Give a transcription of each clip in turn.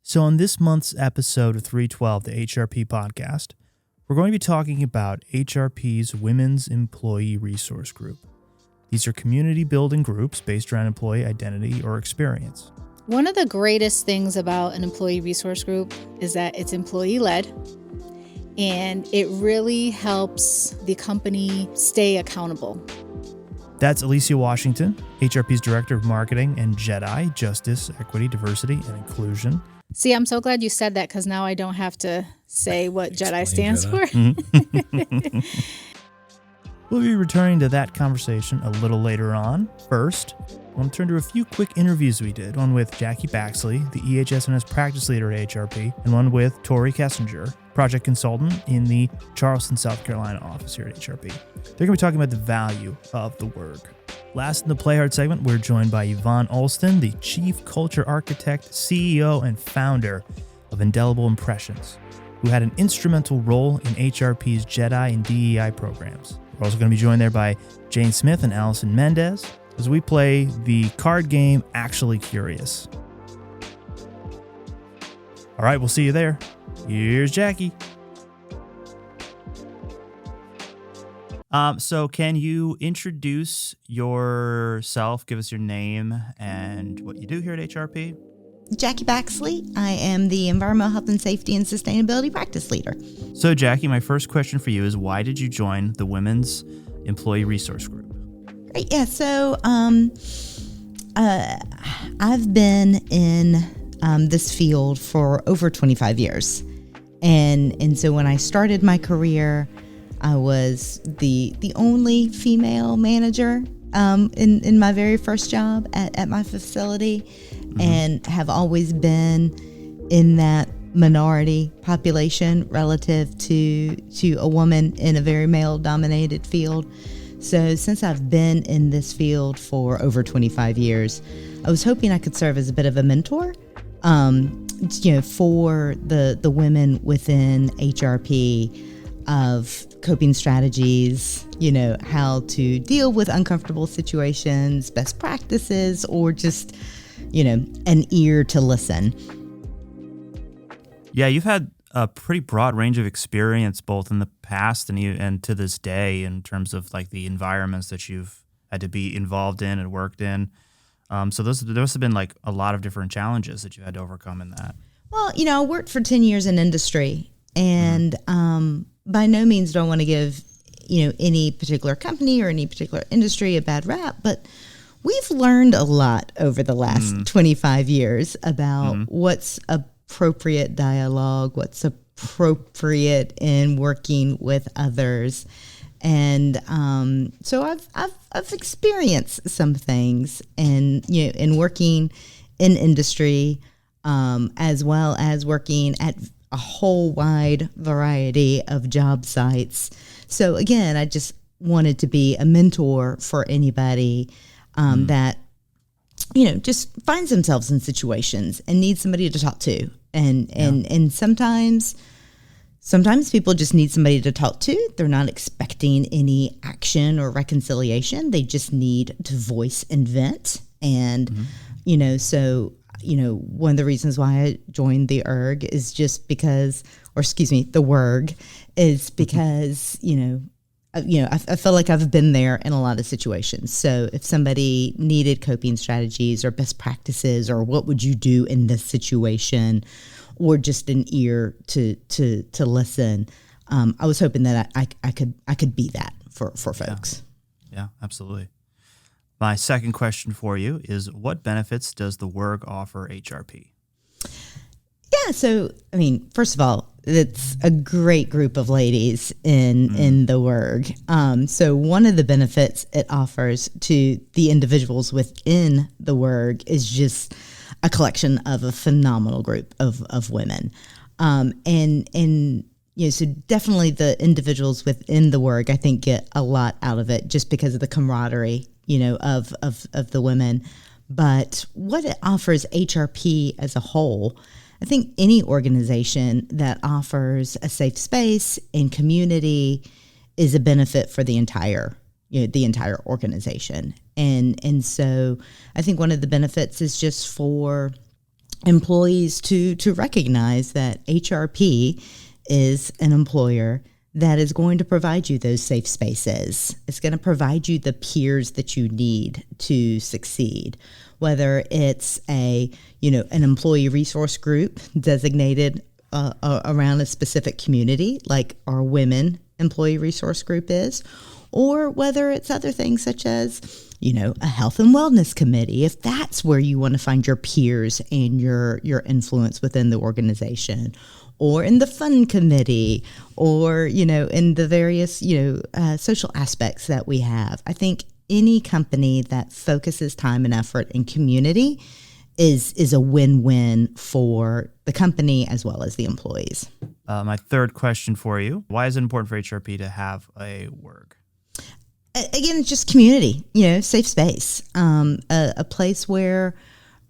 So on this month's episode of 312, the HRP Podcast, we're going to be talking about HRP's Women's Employee Resource Group. These are community building groups based around employee identity or experience. One of the greatest things about an employee resource group is that it's employee-led, and it really helps the company stay accountable. That's Alicia Washington, HRP's Director of Marketing and JEDI, Justice, Equity, Diversity, and Inclusion. See, I'm so glad you said that because now I don't have to say what JEDI stands for. Mm-hmm. We'll be returning to that conversation a little later on. First, I want to turn to a few quick interviews we did. One with Jackie Baxley, the EHS&S practice leader at HRP, and one with Tori Kessinger, project consultant in the Charleston, South Carolina office here at HRP. They're going to be talking about the value of the WERG. Last in the Play Hard segment, we're joined by Yvonne Alston, the Chief Culture Architect, CEO, and founder of Indelible Impressions, who had an instrumental role in HRP's JEDI and DEI programs. We're also going to be joined there by Jane Smith and Allison Mendez as we play the card game Actually Curious. All right, we'll see you there. Here's Jackie. So can you introduce yourself, give us your name and what you do here at HRP? Jackie Baxley. I am the Environmental Health and Safety and Sustainability Practice Leader. So Jackie, my first question for you is why did you join the Women's Employee Resource Group? Great. Yeah. So I've been in this field for over 25 years. And so when I started my career, I was the only female manager in my very first job at my facility, and have always been in that minority population relative to a woman in a very male-dominated field. So since I've been in this field for over 25 years, I was hoping I could serve as a bit of a mentor for the women within HRP of coping strategies, how to deal with uncomfortable situations, best practices, or just, an ear to listen. Yeah, you've had a pretty broad range of experience both in the past and to this day in terms of like the environments that you've had to be involved in and worked in. So those have been like a lot of different challenges that you had to overcome in that. Well, I worked for 10 years in industry, and by no means do I want to give, any particular company or any particular industry a bad rap, but we've learned a lot over the last 25 years about what's appropriate dialogue, what's appropriate in working with others. And so I've experienced some things in working in industry, as well as working at a whole wide variety of job sites. So again, I just wanted to be a mentor for anybody that, just finds themselves in situations and needs somebody to talk to. And sometimes people just need somebody to talk to. They're not expecting any action or reconciliation. They just need to voice and vent. And, one of the reasons why I joined the ERG is just because, the WERG is because, I feel like I've been there in a lot of situations. So if somebody needed coping strategies or best practices or what would you do in this situation, or just an ear to listen, I was hoping that I could be that for folks. Yeah, absolutely. My second question for you is what benefits does the WERG offer HRP? Yeah, so, first of all, it's a great group of ladies in the WERG. So one of the benefits it offers to the individuals within the WERG is just a collection of a phenomenal group of women. So definitely the individuals within the WERG, I think, get a lot out of it just because of the camaraderie, of the women. But what it offers HRP as a whole, I think any organization that offers a safe space and community is a benefit for the entire organization. And so I think one of the benefits is just for employees to recognize that HRP is an employer that is going to provide you those safe spaces. It's going to provide you the peers that you need to succeed, whether it's an employee resource group designated around a specific community, like our Women Employee Resource Group is, or whether it's other things such as, a health and wellness committee, if that's where you want to find your peers and your influence within the organization, or in the fund committee, or, in the various, social aspects that we have. I think any company that focuses time and effort in community is a win-win for the company as well as the employees. My third question for you, why is it important for HRP to have a WERG? Again, it's just community, safe space, a place where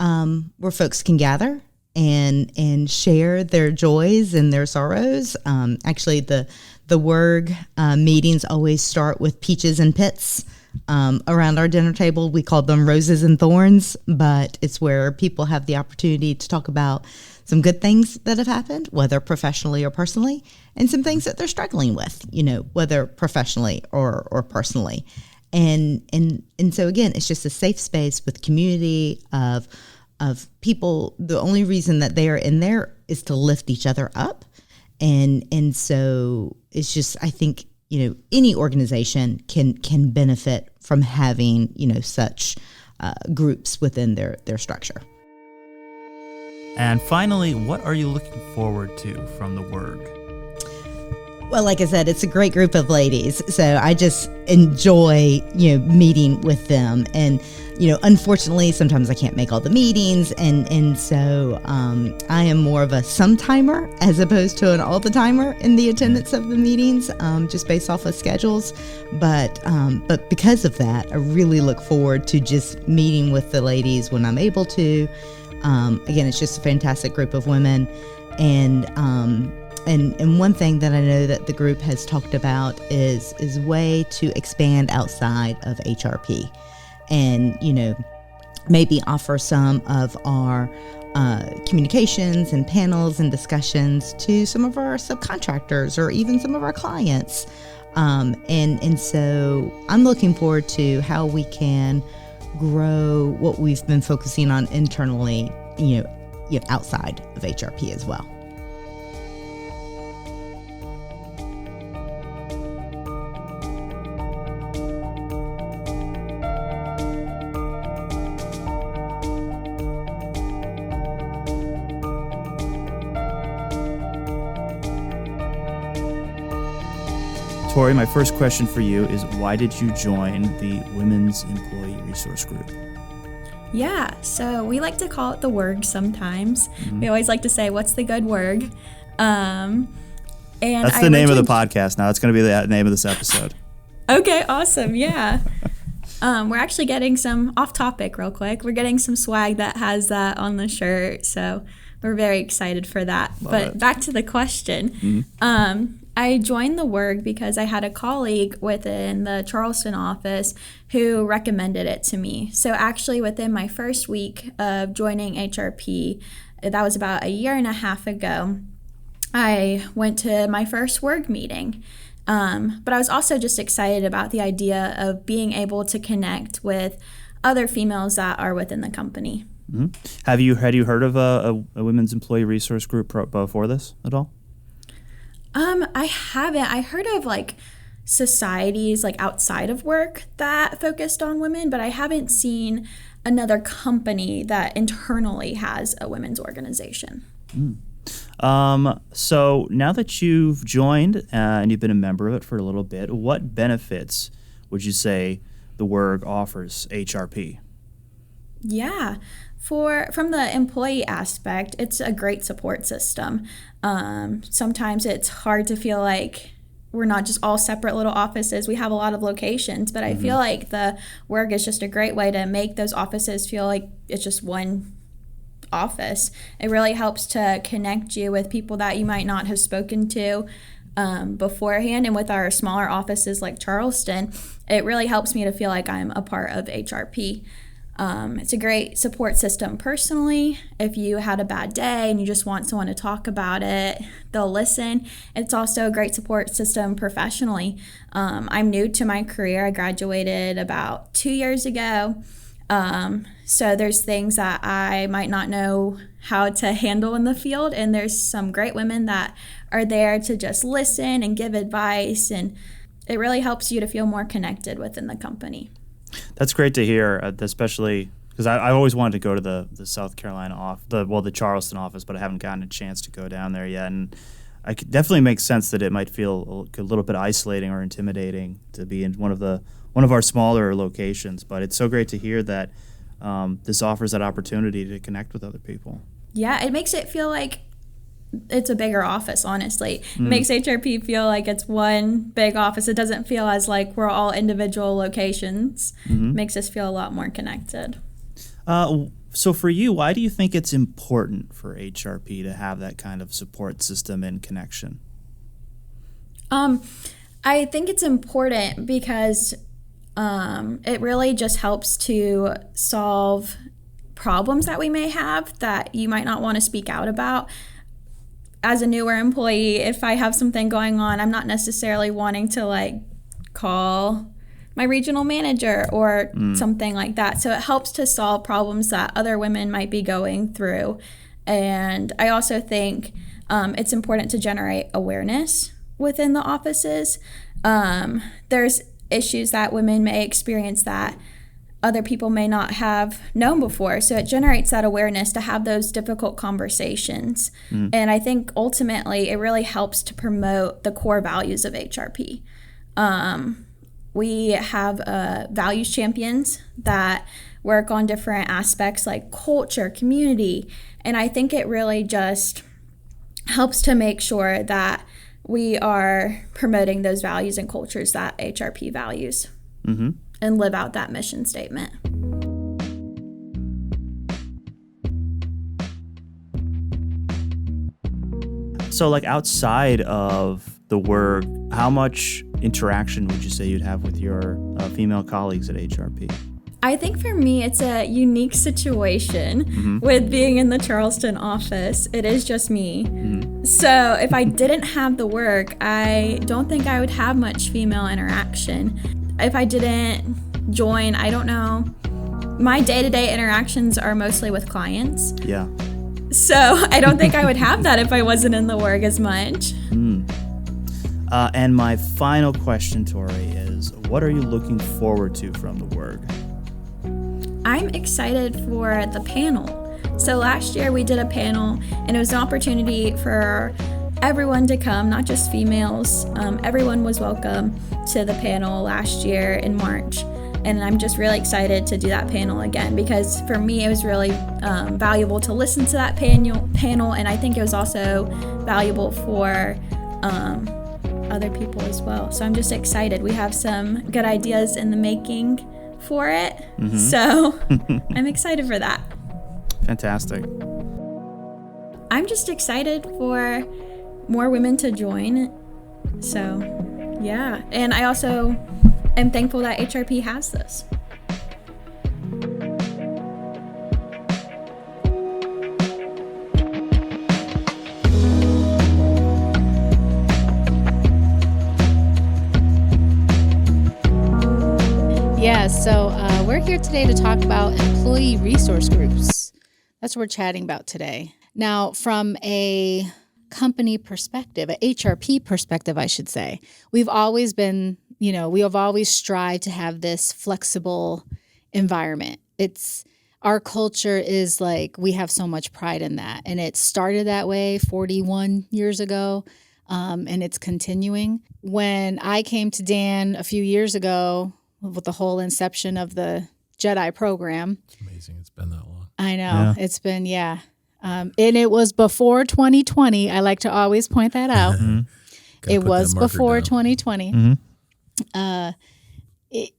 folks can gather and share their joys and their sorrows. Actually, the WERG meetings always start with peaches and pits. Around our dinner table, we call them roses and thorns, but it's where people have the opportunity to talk about some good things that have happened, whether professionally or personally, and some things that they're struggling with, whether professionally or personally. And so again, it's just a safe space with community of people. The only reason that they are in there is to lift each other up. And so it's just, I think, any organization can benefit from having, such groups within their structure. And finally, what are you looking forward to from the WERG? Well, like I said, it's a great group of ladies, so I just enjoy, meeting with them. And, unfortunately, sometimes I can't make all the meetings, and so I am more of a sometimer as opposed to an all-the-timer in the attendance of the meetings, just based off of schedules. But because of that, I really look forward to just meeting with the ladies when I'm able to. Again, it's just a fantastic group of women, and one thing that I know that the group has talked about is way to expand outside of HRP, and maybe offer some of our communications and panels and discussions to some of our subcontractors or even some of our clients, and so I'm looking forward to how we can grow what we've been focusing on internally, outside of HRP as well. Tori, my first question for you is, why did you join the Women's Employee Resource Group? Yeah, so we like to call it the WERG sometimes. Mm-hmm. We always like to say, what's the good WERG? And that's the name of the podcast now. It's going to be the name of this episode. Okay, awesome. Yeah. We're actually getting some off topic real quick. We're getting some swag that has that on the shirt. So we're very excited for that. But back to the question. Mm-hmm. I joined the WERG because I had a colleague within the Charleston office who recommended it to me. So actually within my first week of joining HRP, that was about a year and a half ago, I went to my first WERG meeting. But I was also just excited about the idea of being able to connect with other females that are within the company. Mm-hmm. Had you heard of a Women's Employee Resource Group before this at all? I haven't. I heard of societies outside of work that focused on women, but I haven't seen another company that internally has a women's organization. So now that you've joined and you've been a member of it for a little bit, what benefits would you say the WERG offers HRP? Yeah. From the employee aspect, it's a great support system. Sometimes it's hard to feel like we're not just all separate little offices. We have a lot of locations, but I feel like the WERG is just a great way to make those offices feel like it's just one office. It really helps to connect you with people that you might not have spoken to beforehand. And with our smaller offices like Charleston, it really helps me to feel like I'm a part of HRP. It's a great support system personally. If you had a bad day and you just want someone to talk about it, they'll listen. It's also a great support system professionally. I'm new to my career. I graduated about 2 years ago. So there's things that I might not know how to handle in the field, and there's some great women that are there to just listen and give advice, and it really helps you to feel more connected within the company. That's great to hear, especially because I always wanted to go to the South Carolina the Charleston office, but I haven't gotten a chance to go down there yet. And I could definitely make sense that it might feel a little bit isolating or intimidating to be in one of our smaller locations. But it's so great to hear that this offers that opportunity to connect with other people. Yeah, it makes it feel like it's a bigger office, honestly. It makes HRP feel like it's one big office. It doesn't feel as like we're all individual locations. Makes us feel a lot more connected. So for you, why do you think it's important for HRP to have that kind of support system and connection? I think it's important because it really just helps to solve problems that we may have that you might not want to speak out about. As a newer employee, if I have something going on, I'm not necessarily wanting to like call my regional manager or something like that. So it helps to solve problems that other women might be going through. And I also think it's important to generate awareness within the offices. There's issues that women may experience that other people may not have known before. So it generates that awareness to have those difficult conversations. And I think ultimately it really helps to promote the core values of HRP. We have values champions that work on different aspects like culture, community, and I think it really just helps to make sure that we are promoting those values and cultures that HRP values and live out that mission statement. So like outside of the work, how much interaction would you say you'd have with your female colleagues at HRP? I think for me, it's a unique situation with being in the Charleston office. It is just me. So if I didn't have the work, I don't think I would have much female interaction. If I didn't join, I don't know. My day-to-day interactions are mostly with clients. Yeah. So I don't think I would have that if I wasn't in the work as much. And my final question, Tori, is what are you looking forward to from the work? I'm excited for the panel. So last year we did a panel, and it was an opportunity for everyone to come, not just females. Everyone was welcome to the panel last year in March. And I'm just really excited to do that panel again because for me it was really valuable to listen to that panel, and I think it was also valuable for other people as well. So I'm just excited. We have some good ideas in the making for it. So I'm excited for that. Fantastic. I'm just excited for more women to join. So yeah, and I also am thankful that HRP has this. Yeah, so we're here today to talk about employee resource groups. That's what we're chatting about today. Now, from a company perspective, a HRP perspective, I should say, we've always been, we have always strived to have this flexible environment. Our culture is like, we have so much pride in that. And it started that way 41 years ago, and it's continuing. When I came to Dan a few years ago, with the whole inception of the Jedi program. It's amazing it's been that long. I know. Yeah. It's been, and it was before 2020. I like to always point that out. It was before 2020.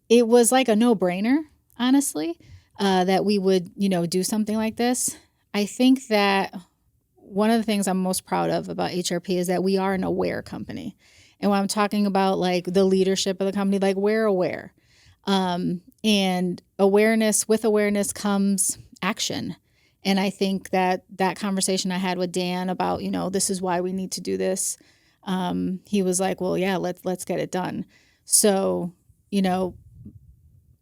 It was like a no-brainer, honestly, that we would, do something like this. I think that one of the things I'm most proud of about HRP is that we are an aware company. And when I'm talking about like the leadership of the company, like we're aware. And with awareness comes action. And I think that conversation I had with Dan about, this is why we need to do this. He was like, well, yeah, let's get it done. So,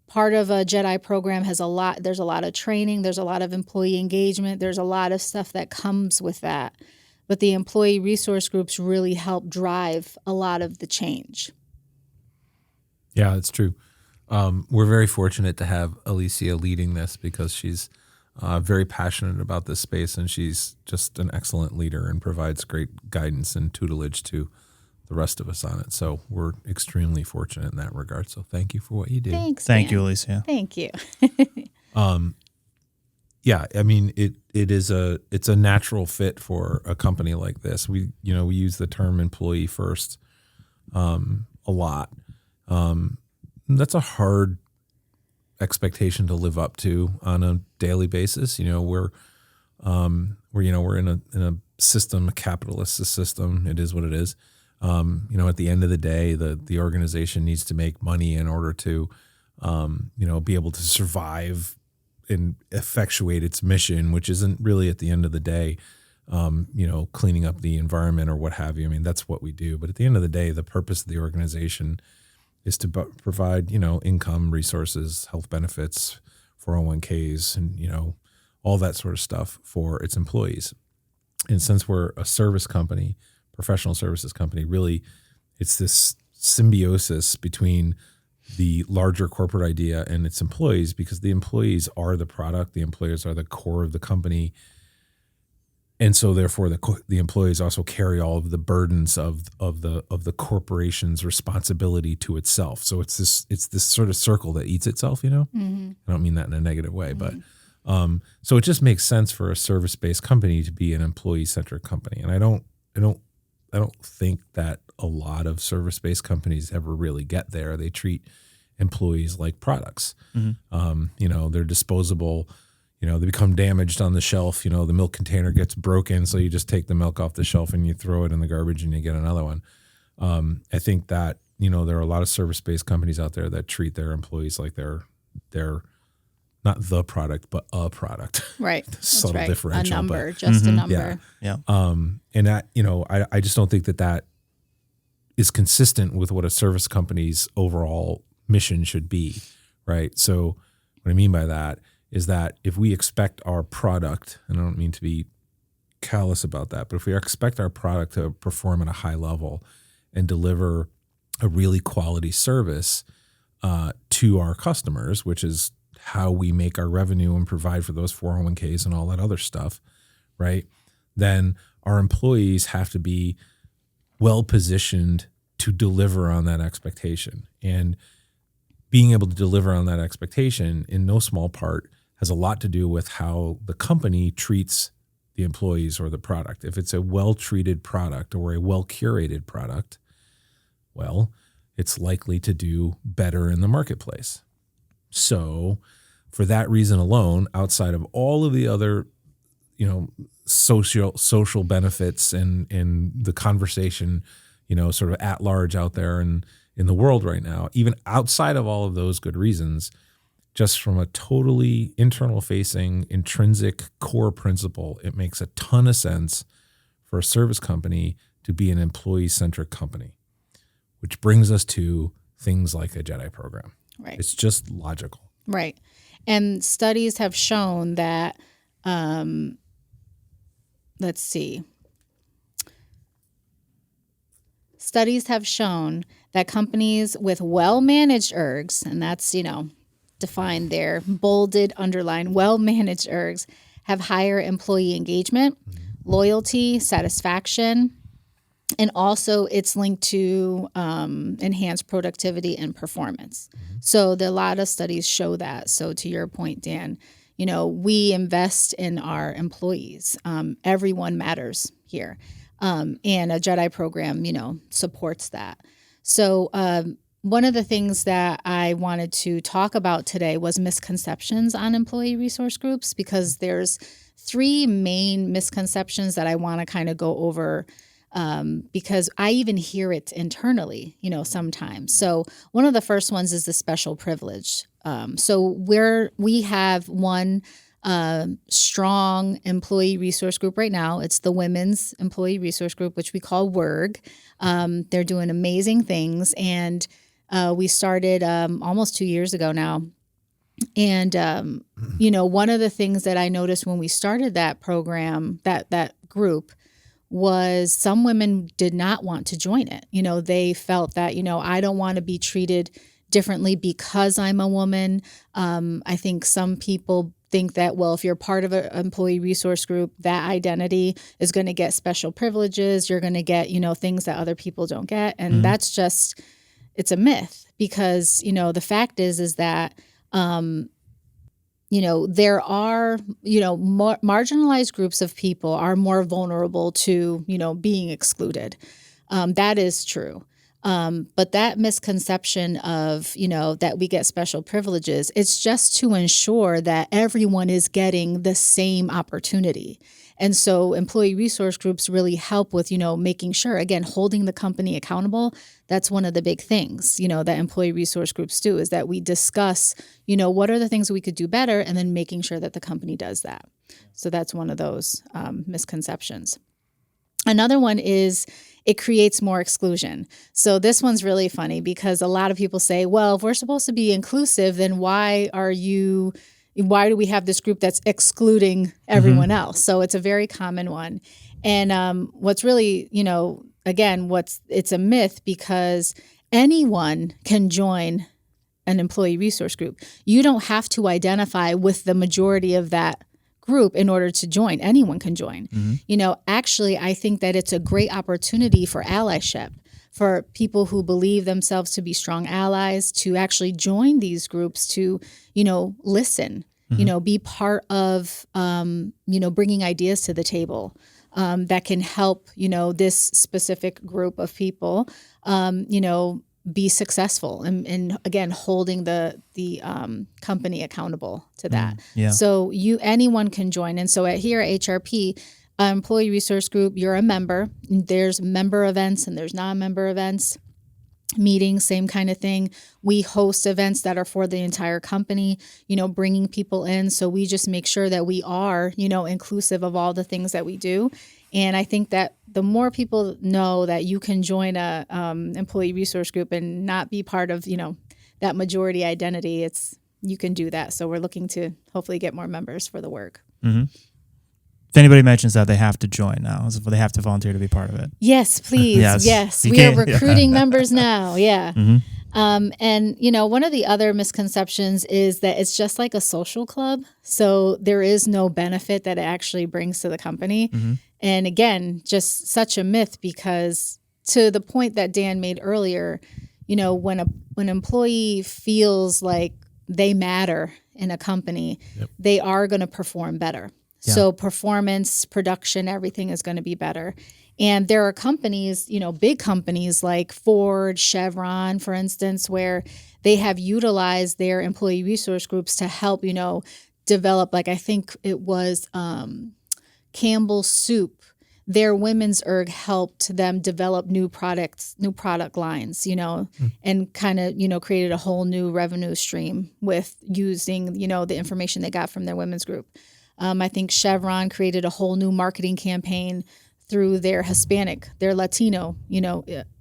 part of a JEDI program there's a lot of training, there's a lot of employee engagement, there's a lot of stuff that comes with that. But the employee resource groups really help drive a lot of the change. Yeah, it's true. We're very fortunate to have Alicia leading this because she's very passionate about this space, and she's just an excellent leader and provides great guidance and tutelage to the rest of us on it. So we're extremely fortunate in that regard. So thank you for what you do. Thanks. Thank Dan. you, Alicia. Thank you. Yeah, I mean, it's a natural fit for a company like this. We use the term employee first a lot. That's a hard expectation to live up to on a daily basis. We're in a system, a capitalist system. It is what it is. At the end of the day, the organization needs to make money in order to, be able to survive and effectuate its mission, which isn't really at the end of the day, cleaning up the environment or what have you. I mean, that's what we do. But at the end of the day, the purpose of the organization is to provide, income, resources, health benefits, 401ks, and, all that sort of stuff for its employees. And since we're a service company, professional services company, really it's this symbiosis between the larger corporate idea and its employees, because the employees are the product, the employees are the core of the company. And so therefore the employees also carry all of the burdens of the corporation's responsibility to itself. So it's this sort of circle that eats itself, Mm-hmm. I don't mean that in a negative way, mm-hmm. but so it just makes sense for a service-based company to be an employee-centric company. And I don't think that a lot of service-based companies ever really get there. They treat employees like products. Mm-hmm. They're disposable. They become damaged on the shelf. The milk container gets broken, so you just take the milk off the shelf and you throw it in the garbage and you get another one. I think that, there are a lot of service-based companies out there that treat their employees like they're not the product, but a product. Right. Subtle right. differential. A number, but, just mm-hmm. a number. Yeah. And that, I just don't think that is consistent with what a service company's overall mission should be, right? So what I mean by that is that if we expect our product, and I don't mean to be callous about that, but if we expect our product to perform at a high level and deliver a really quality service to our customers, which is how we make our revenue and provide for those 401ks and all that other stuff, right? Then our employees have to be well positioned to deliver on that expectation. And being able to deliver on that expectation in no small part has a lot to do with how the company treats the employees or the product. If it's a well-treated product or a well-curated product, well, it's likely to do better in the marketplace. So for that reason alone, outside of all of the other, social benefits and the conversation, sort of at large out there and in the world right now, even outside of all of those good reasons, just from a totally internal facing, intrinsic core principle, it makes a ton of sense for a service company to be an employee-centric company, which brings us to things like a JEDI program. Right. It's just logical. Right. And studies have shown that, Studies have shown that companies with well-managed ERGs, and that's, defined there, bolded, underlined, well-managed ERGs, have higher employee engagement, loyalty, satisfaction, and also it's linked to enhanced productivity and performance. Mm-hmm. So a lot of studies show that. So to your point, Dan, we invest in our employees. Everyone matters here. And a JEDI program, supports that. So one of the things that I wanted to talk about today was misconceptions on employee resource groups, because there's 3 main misconceptions that I want to kind of go over because I even hear it internally, sometimes. So one of the first ones is the special privilege So we have one strong employee resource group right now. It's the Women's Employee Resource Group, which we call WERG. They're doing amazing things. And we started almost 2 years ago now. And, one of the things that I noticed when we started that program, that group, was some women did not want to join it. They felt that, I don't want to be treated differently because I'm a woman. I think some people think that, well, if you're part of an employee resource group, that identity is going to get special privileges. You're going to get, things that other people don't get. And that's just, it's a myth because, the fact is that, there are, more marginalized groups of people are more vulnerable to, being excluded. That is true. But that misconception of, that we get special privileges, it's just to ensure that everyone is getting the same opportunity. And so employee resource groups really help with, making sure, again, holding the company accountable. That's one of the big things, that employee resource groups do, is that we discuss, what are the things we could do better, and then making sure that the company does that. So that's one of those misconceptions. Another one is it creates more exclusion. So this one's really funny because a lot of people say, well, if we're supposed to be inclusive, then why do we have this group that's excluding everyone else? So it's a very common one. And what's really, it's a myth because anyone can join an employee resource group. You don't have to identify with the majority of that group in order to join. Anyone can join. Actually, I think that it's a great opportunity for allyship, for people who believe themselves to be strong allies to actually join these groups to, listen, be part of, bringing ideas to the table that can help, this specific group of people, be successful and again, holding the company accountable to that. So anyone can join. And so here at HRP, Employee Resource Group, you're a member. There's member events and there's non-member events. Meetings, same kind of thing. We host events that are for the entire company, bringing people in. So we just make sure that we are, inclusive of all the things that we do. And I think that the more people know that you can join a employee resource group and not be part of, that majority identity, you can do that. So we're looking to hopefully get more members for the work. If anybody mentions that, they have to join now. They have to volunteer to be part of it. Yes, please. Yes. We are recruiting members now. Yeah. And, one of the other misconceptions is that it's just like a social club. So there is no benefit that it actually brings to the company. And again, just such a myth because to the point that Dan made earlier, when an employee feels like they matter in a company, they are going to perform better. So performance, production, everything is going to be better. And there are companies, big companies like Ford, Chevron, for instance, where they have utilized their employee resource groups to help, develop, like I think it was Campbell's Soup. Their Women's ERG helped them develop new product lines, and kind of, created a whole new revenue stream with using, the information they got from their women's group. I think Chevron created a whole new marketing campaign through their Latino,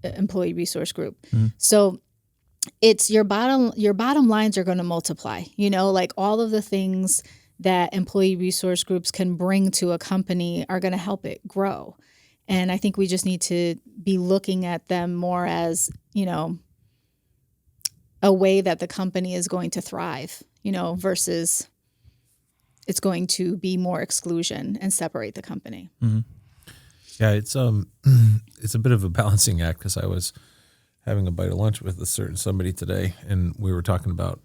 employee resource group. So it's your bottom lines are going to multiply, like all of the things that employee resource groups can bring to a company are going to help it grow. And I think we just need to be looking at them more as, a way that the company is going to thrive, versus it's going to be more exclusion and separate the company. Yeah, it's a bit of a balancing act because I was having a bite of lunch with a certain somebody today, and we were talking about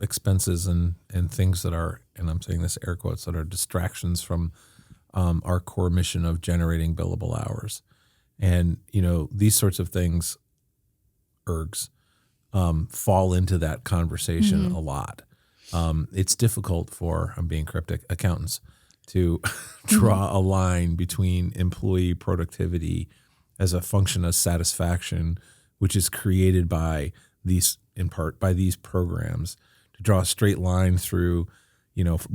expenses and things that are, and I'm saying this air quotes, that are distractions from our core mission of generating billable hours. And, these sorts of things, ERGs, fall into that conversation a lot. It's difficult for, I'm being cryptic, accountants to draw a line between employee productivity as a function of satisfaction, which is created by these, in part, by these programs, to draw a straight line through,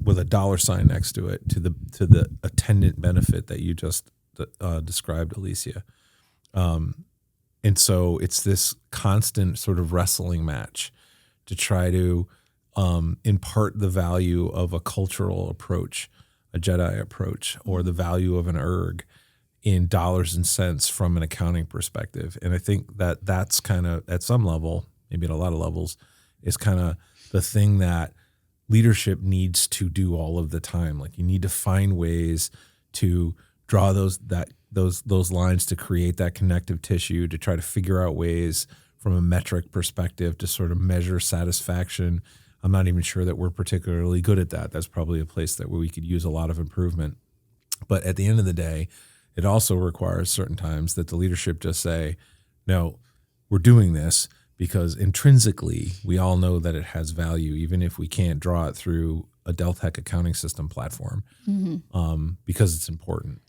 with a dollar sign next to it to the attendant benefit that you just described, Alicia. And so it's this constant sort of wrestling match to try to impart the value of a cultural approach, a Jedi approach, or the value of an ERG in dollars and cents from an accounting perspective. And I think that that's kind of, at some level, maybe at a lot of levels, is kind of the thing that leadership needs to do all of the time. Like, you need to find ways to draw those lines to create that connective tissue, to try to figure out ways from a metric perspective to sort of measure satisfaction. I'm not even sure that we're particularly good at that. That's probably a place that where we could use a lot of improvement. But at the end of the day, it also requires certain times that the leadership just say, no, we're doing this because intrinsically we all know that it has value, even if we can't draw it through a Deltek accounting system platform, because it's important,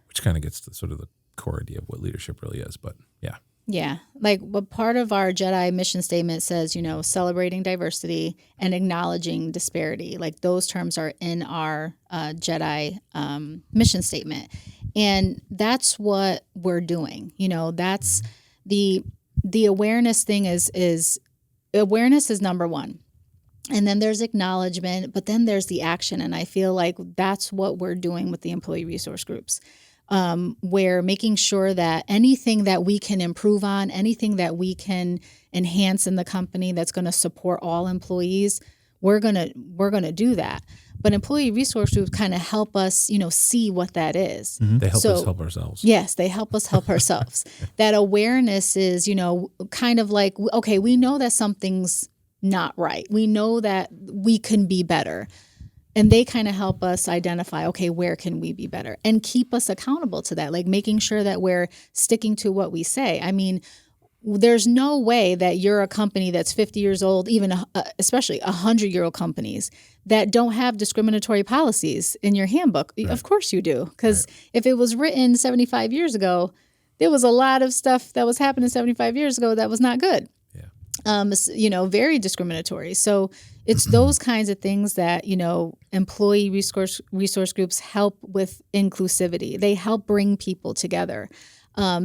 which kind of gets to sort of the core idea of what leadership really is. But yeah. Yeah. Like, what part of our Jedi mission statement says, celebrating diversity and acknowledging disparity. Like, those terms are in our Jedi mission statement. And that's what we're doing. That's the awareness thing is awareness is number one. And then there's acknowledgement, but then there's the action. And I feel like that's what we're doing with the employee resource groups. We're making sure that anything that we can improve on, anything that we can enhance in the company that's going to support all employees, we're gonna do that. But employee resource groups kind of help us, see what that is. They help us help ourselves. Yes, they help us help ourselves. That awareness is, kind of like, okay, we know that something's not right. We know that we can be better. And they kind of help us identify, okay, where can we be better? And keep us accountable to that, like making sure that we're sticking to what we say. I mean, there's no way that you're a company that's 50 years old, even especially 100-year-old companies that don't have discriminatory policies in your handbook. Right. Of course you do, because if it was written 75 years ago, there was a lot of stuff that was happening 75 years ago that was not good. Very discriminatory. So it's those kinds of things that, employee resource groups help with inclusivity. They help bring people together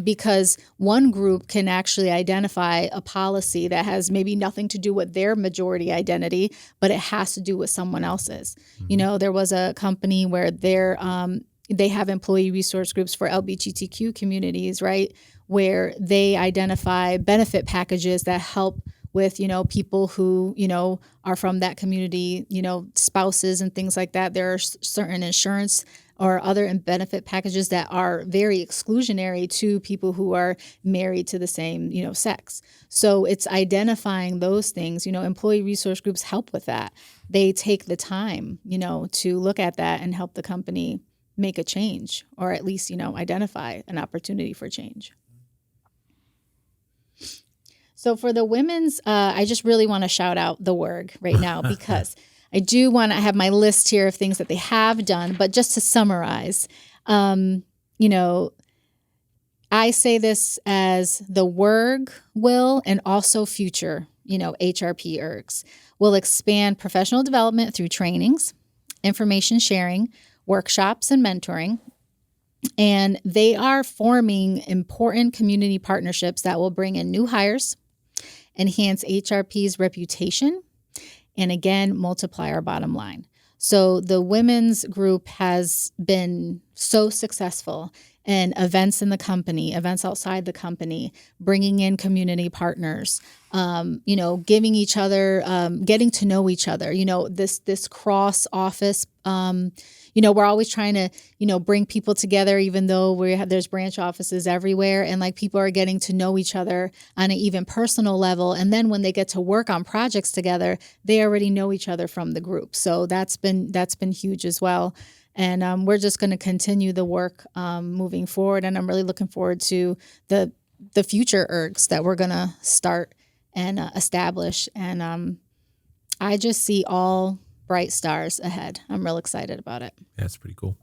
because one group can actually identify a policy that has maybe nothing to do with their majority identity, but it has to do with someone else's. Mm-hmm. There was a company where they have employee resource groups for LGBTQ communities, right? Where they identify benefit packages that help with, people who, are from that community, spouses and things like that. There are certain insurance or other benefit packages that are very exclusionary to people who are married to the same, sex. So it's identifying those things. Employee resource groups help with that. They take the time, to look at that and help the company make a change, or at least, identify an opportunity for change. So for the women's, I just really want to shout out the WERG right now because I do want to have my list here of things that they have done. But just to summarize, I say this as the WERG will, and also future, HRP ERGs will expand professional development through trainings, information sharing, workshops, and mentoring. And they are forming important community partnerships that will bring in new hires, enhance HRP's reputation, and again, multiply our bottom line. So the women's group has been so successful in events in the company, events outside the company, bringing in community partners, giving each other, getting to know each other, this cross office, we're always trying to, bring people together, even though there's branch offices everywhere, and like people are getting to know each other on an even personal level. And then when they get to work on projects together, they already know each other from the group. So that's been huge as well. And we're just going to continue the work moving forward. And I'm really looking forward to the future ERGs that we're going to start and establish. And I just see all bright stars ahead. I'm real excited about it. Yeah, it's pretty cool.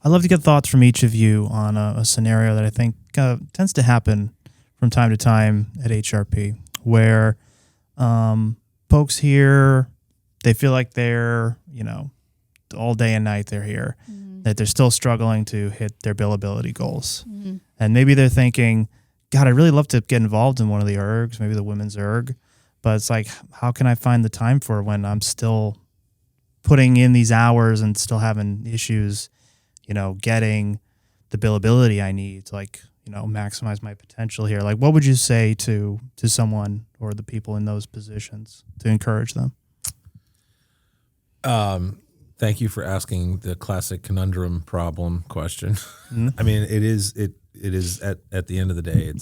I'd love to get thoughts from each of you on a scenario that I think tends to happen from time to time at HRP, where folks here, they feel like they're, all day and night they're here, that they're still struggling to hit their billability goals. And maybe they're thinking, God, I'd really love to get involved in one of the ERGs, maybe the Women's ERG, but it's like, how can I find the time for it when I'm still putting in these hours and still having issues, getting the billability I need to maximize my potential here? Like, what would you say to someone or the people in those positions to encourage them? Thank you for asking the classic conundrum problem question. I mean, it is at the end of the day,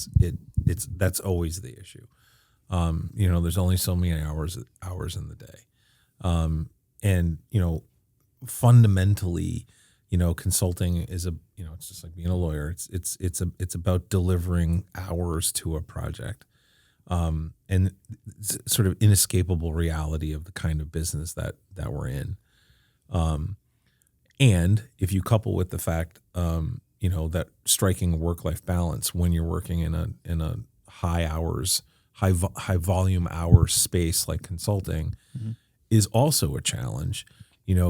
it's that's always the issue. There's only so many hours in the day. And fundamentally, consulting is it's just like being a lawyer. It's about delivering hours to a project. And it's sort of inescapable reality of the kind of business that we're in. And if you couple with the fact, that striking a work-life balance when you're working in a high volume hours space like consulting is also a challenge.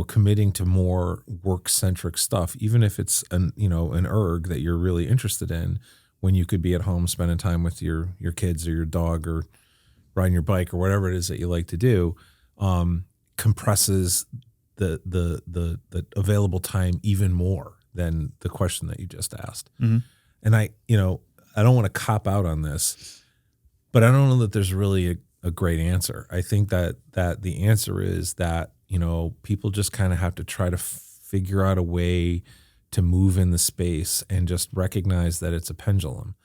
Committing to more work-centric stuff, even if it's an ERG that you're really interested in, when you could be at home spending time with your kids or your dog or riding your bike or whatever it is that you like to do, compresses the available time even more than the question that you just asked. And I don't want to cop out on this, but I don't know that there's really a great answer. I think that the answer is that, people just kind of have to try to figure out a way to move in the space and just recognize that it's a pendulum.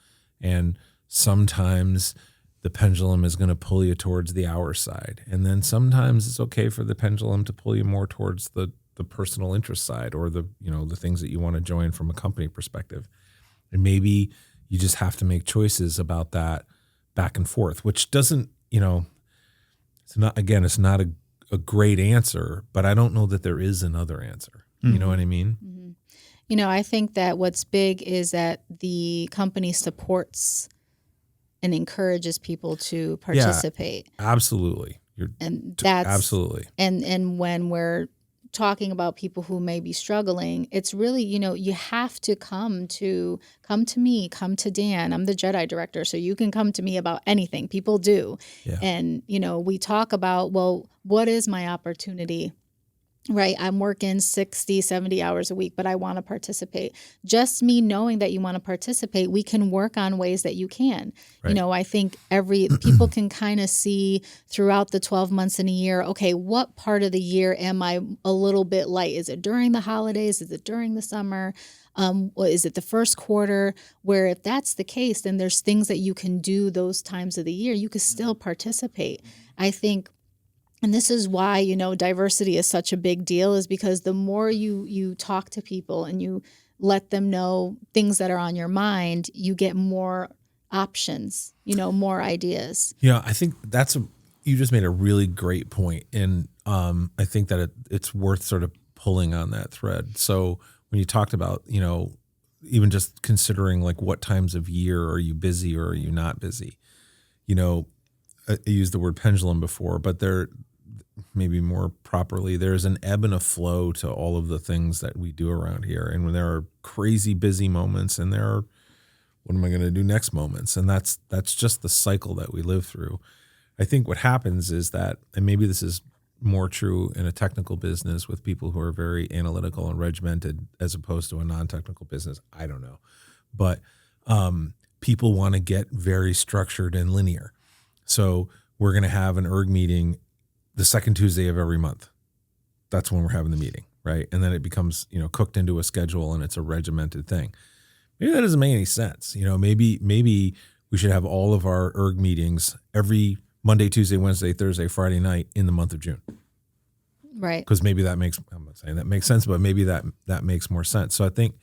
And sometimes the pendulum is going to pull you towards the hour side. And then sometimes it's okay for the pendulum to pull you more towards the personal interest side, or the things that you want to join from a company perspective. And maybe you just have to make choices about that back and forth, which doesn't, it's not a great answer, but I don't know that there is another answer. You know what I mean? I think that what's big is that the company supports and encourages people to participate. Yeah, absolutely. Absolutely. And when we're talking about people who may be struggling, it's really, you have to come to me, come to Dan. I'm the Jedi director, so you can come to me about anything. People do. Yeah. And, we talk about, well, what is my opportunity? Right. I'm working 60, 70 hours a week, but I want to participate. Just me knowing that you want to participate, we can work on ways that you can. Right. I think people can kind of see throughout the 12 months in a year, okay, what part of the year am I a little bit light? Is it during the holidays? Is it during the summer? Is it the first quarter? Where if that's the case, then there's things that you can do those times of the year. You can still participate. I think. And this is why, diversity is such a big deal, is because the more you talk to people and you let them know things that are on your mind, you get more options, more ideas. Yeah, I think you just made a really great point. And I think that it's worth sort of pulling on that thread. So when you talked about, even just considering like what times of year are you busy or are you not busy? I used the word pendulum before, but maybe more properly, there's an ebb and a flow to all of the things that we do around here. And when there are crazy busy moments and there are, what am I going to do next moments? And that's just the cycle that we live through. I think what happens is that, and maybe this is more true in a technical business with people who are very analytical and regimented as opposed to a non-technical business. I don't know. But people want to get very structured and linear. So we're going to have an ERG meeting the second Tuesday of every month. That's when we're having the meeting, right? And then it becomes, cooked into a schedule and it's a regimented thing. Maybe that doesn't make any sense. Maybe we should have all of our ERG meetings every Monday, Tuesday, Wednesday, Thursday, Friday night in the month of June. Right. Because maybe I'm not saying that makes sense, but maybe that makes more sense. So I think,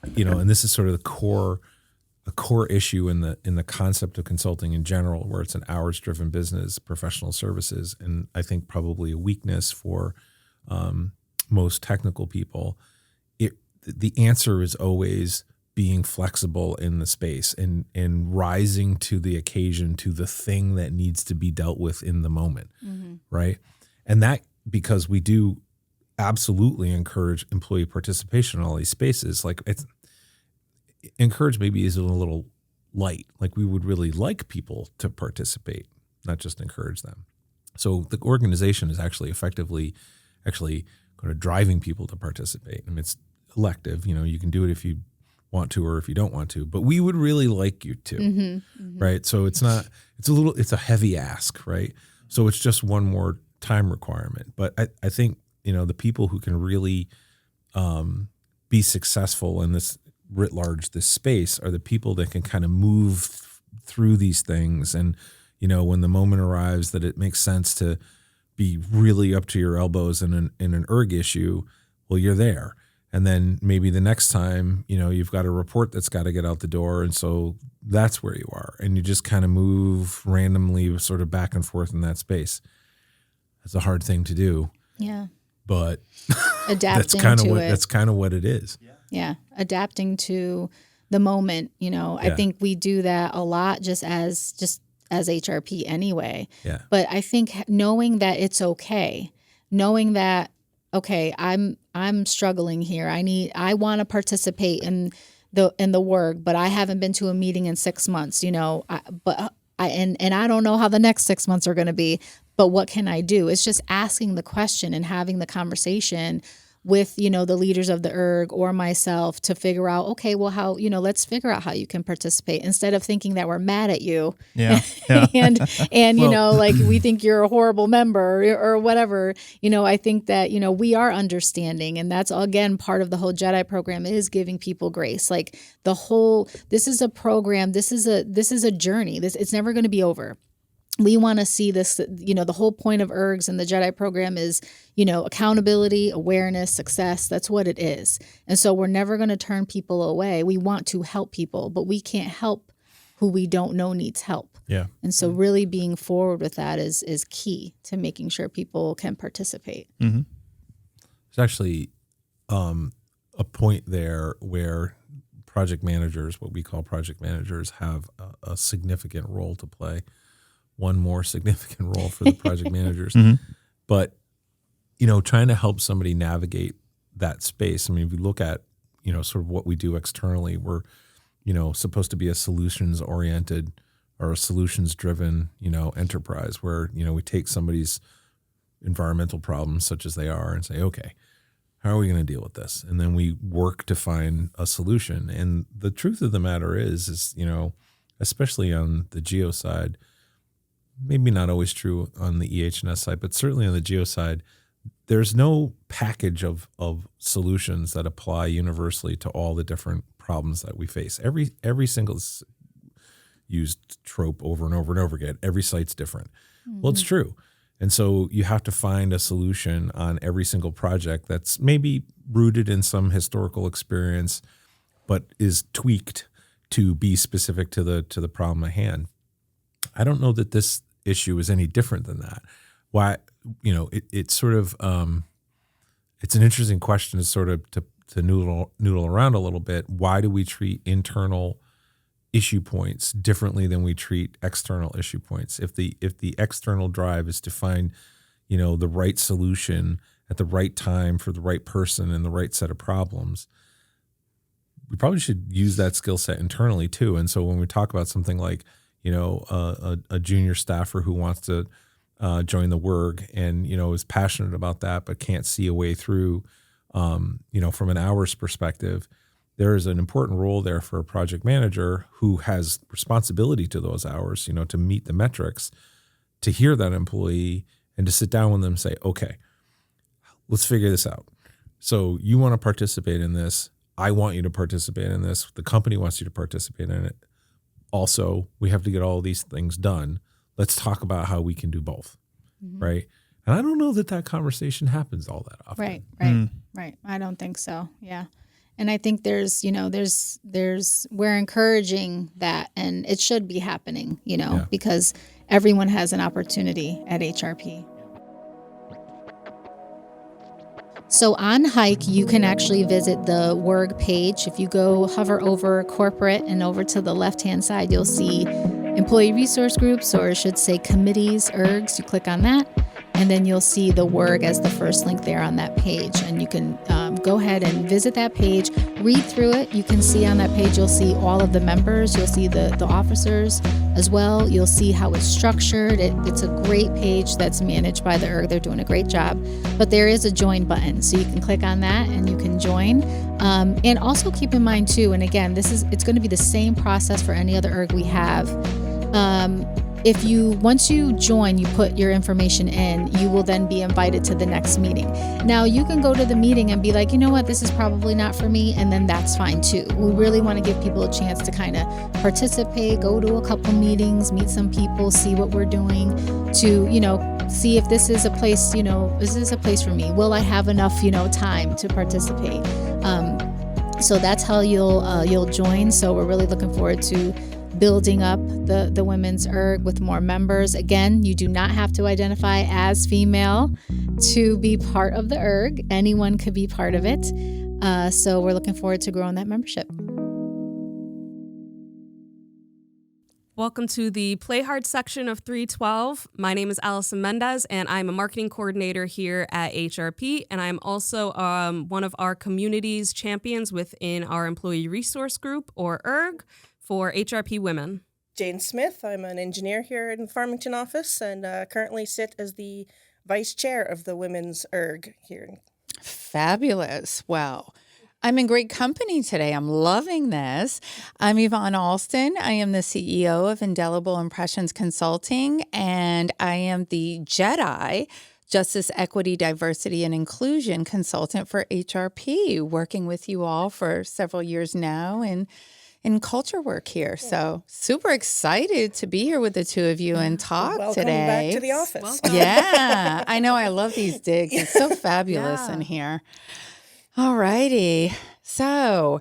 and this is sort of a core issue in the concept of consulting in general, where it's an hours-driven business, professional services, and I think probably a weakness for most technical people. The answer is always being flexible in the space and rising to the occasion, to the thing that needs to be dealt with in the moment, right? And that, because we do absolutely encourage employee participation in all these spaces, like encourage maybe is a little light. Like we would really like people to participate, not just encourage them. So the organization is actually effectively kind of driving people to participate. I mean, it's elective, you can do it if you want to or if you don't want to, but we would really like you to, right? So it's a heavy ask, right? So it's just one more time requirement. But I think, the people who can really be successful in this writ large, this space, are the people that can kind of move through these things. And, when the moment arrives that it makes sense to be really up to your elbows in an ERG issue, well, you're there. And then maybe the next time, you've got a report that's got to get out the door. And so that's where you are. And you just kind of move randomly sort of back and forth in that space. That's a hard thing to do. Yeah. But adapting that's kind of what it is. Yeah. Adapting to the moment, I think we do that a lot just as HRP anyway. Yeah. But I think knowing that it's okay, knowing that, okay, I'm struggling here. I want to participate in the WERG, but I haven't been to a meeting in 6 months, and I don't know how the next 6 months are going to be, but what can I do? It's just asking the question and having the conversation with, the leaders of the ERG or myself to figure out, okay, well, how, let's figure out how you can participate instead of thinking that we're mad at you. Yeah. and like we think you're a horrible member or whatever. I think that, we are understanding, and that's again part of the whole JEDI program is giving people grace. Like this is a program, this is a journey. It's never going to be over. We want to see this, the whole point of ERGs and the JEDI program is, accountability, awareness, success. That's what it is. And so we're never going to turn people away. We want to help people, but we can't help who we don't know needs help. Yeah. And so really being forward with that is key to making sure people can participate. Mm-hmm. There's actually a point there where project managers, what we call project managers, have a significant role to play. One more significant role for the project managers. But, trying to help somebody navigate that space. I mean, if you look at, sort of what we do externally, we're, supposed to be a solutions-oriented or a solutions-driven, enterprise where, we take somebody's environmental problems such as they are and say, okay, how are we going to deal with this? And then we work to find a solution. And the truth of the matter is, especially on the geo side, maybe not always true on the EH&S side, but certainly on the geo side, there's no package of solutions that apply universally to all the different problems that we face. Every single used trope over and over and over again. Every site's different. Well, it's true. And so you have to find a solution on every single project that's maybe rooted in some historical experience, but is tweaked to be specific to the problem at hand. I don't know that this issue is any different than that. Why, it's sort of, it's an interesting question to sort of to noodle around a little bit. Why do we treat internal issue points differently than we treat external issue points? If the external drive is to find, the right solution at the right time for the right person and the right set of problems, we probably should use that skill set internally too. And so when we talk about something like, a junior staffer who wants to join the WERG and, is passionate about that but can't see a way through, from an hours perspective, there is an important role there for a project manager who has responsibility to those hours, to meet the metrics, to hear that employee and to sit down with them and say, okay, let's figure this out. So you want to participate in this. I want you to participate in this. The company wants you to participate in it. Also, we have to get all these things done. Let's talk about how we can do both, right? And I don't know that conversation happens all that often. Right. I don't think so. Yeah. And I think there's we're encouraging that, and it should be happening, because everyone has an opportunity at HRP. So on Hike, you can actually visit the WERG page. If you go hover over corporate and over to the left-hand side, you'll see employee resource groups, or I should say committees, ERGs. You click on that, and then you'll see the WERG as the first link there on that page. And you can go ahead and visit that page, read through it. You can see on that page, you'll see all of the members. You'll see the officers as well. You'll see how it's structured. It's a great page that's managed by the ERG. They're doing a great job. But there is a join button, so you can click on that and you can join. And also keep in mind too, and again, it's going to be the same process for any other ERG we have. Once you join, you put your information in, you will then be invited to the next meeting. Now, you can go to the meeting and be like, you know what, this is probably not for me, and then that's fine too. We really want to give people a chance to kind of participate, go to a couple meetings, meet some people, see what we're doing, to, see if this is a place, is this a place for me? Will I have enough, time to participate? So that's how you'll join. So we're really looking forward to building up the Women's ERG with more members. Again, you do not have to identify as female to be part of the ERG. Anyone could be part of it. So we're looking forward to growing that membership. Welcome to the Play Hard section of 312. My name is Alston Mendez, and I'm a marketing coordinator here at HRP, and I'm also one of our community's champions within our employee resource group, or ERG, for HRP Women. Jane Smith. I'm an engineer here in the Farmington office and currently sit as the vice chair of the Women's ERG here. Fabulous. Well, I'm in great company today. I'm loving this. I'm Yvonne Alston. I am the CEO of Indelible Impressions Consulting, and I am the JEDI, Justice, Equity, Diversity, and Inclusion Consultant for HRP, working with you all for several years now in culture work here. So super excited to be here with the two of you and talk today. Welcome back to the office. Yeah, I know. I love these digs. It's so fabulous in here. All righty. So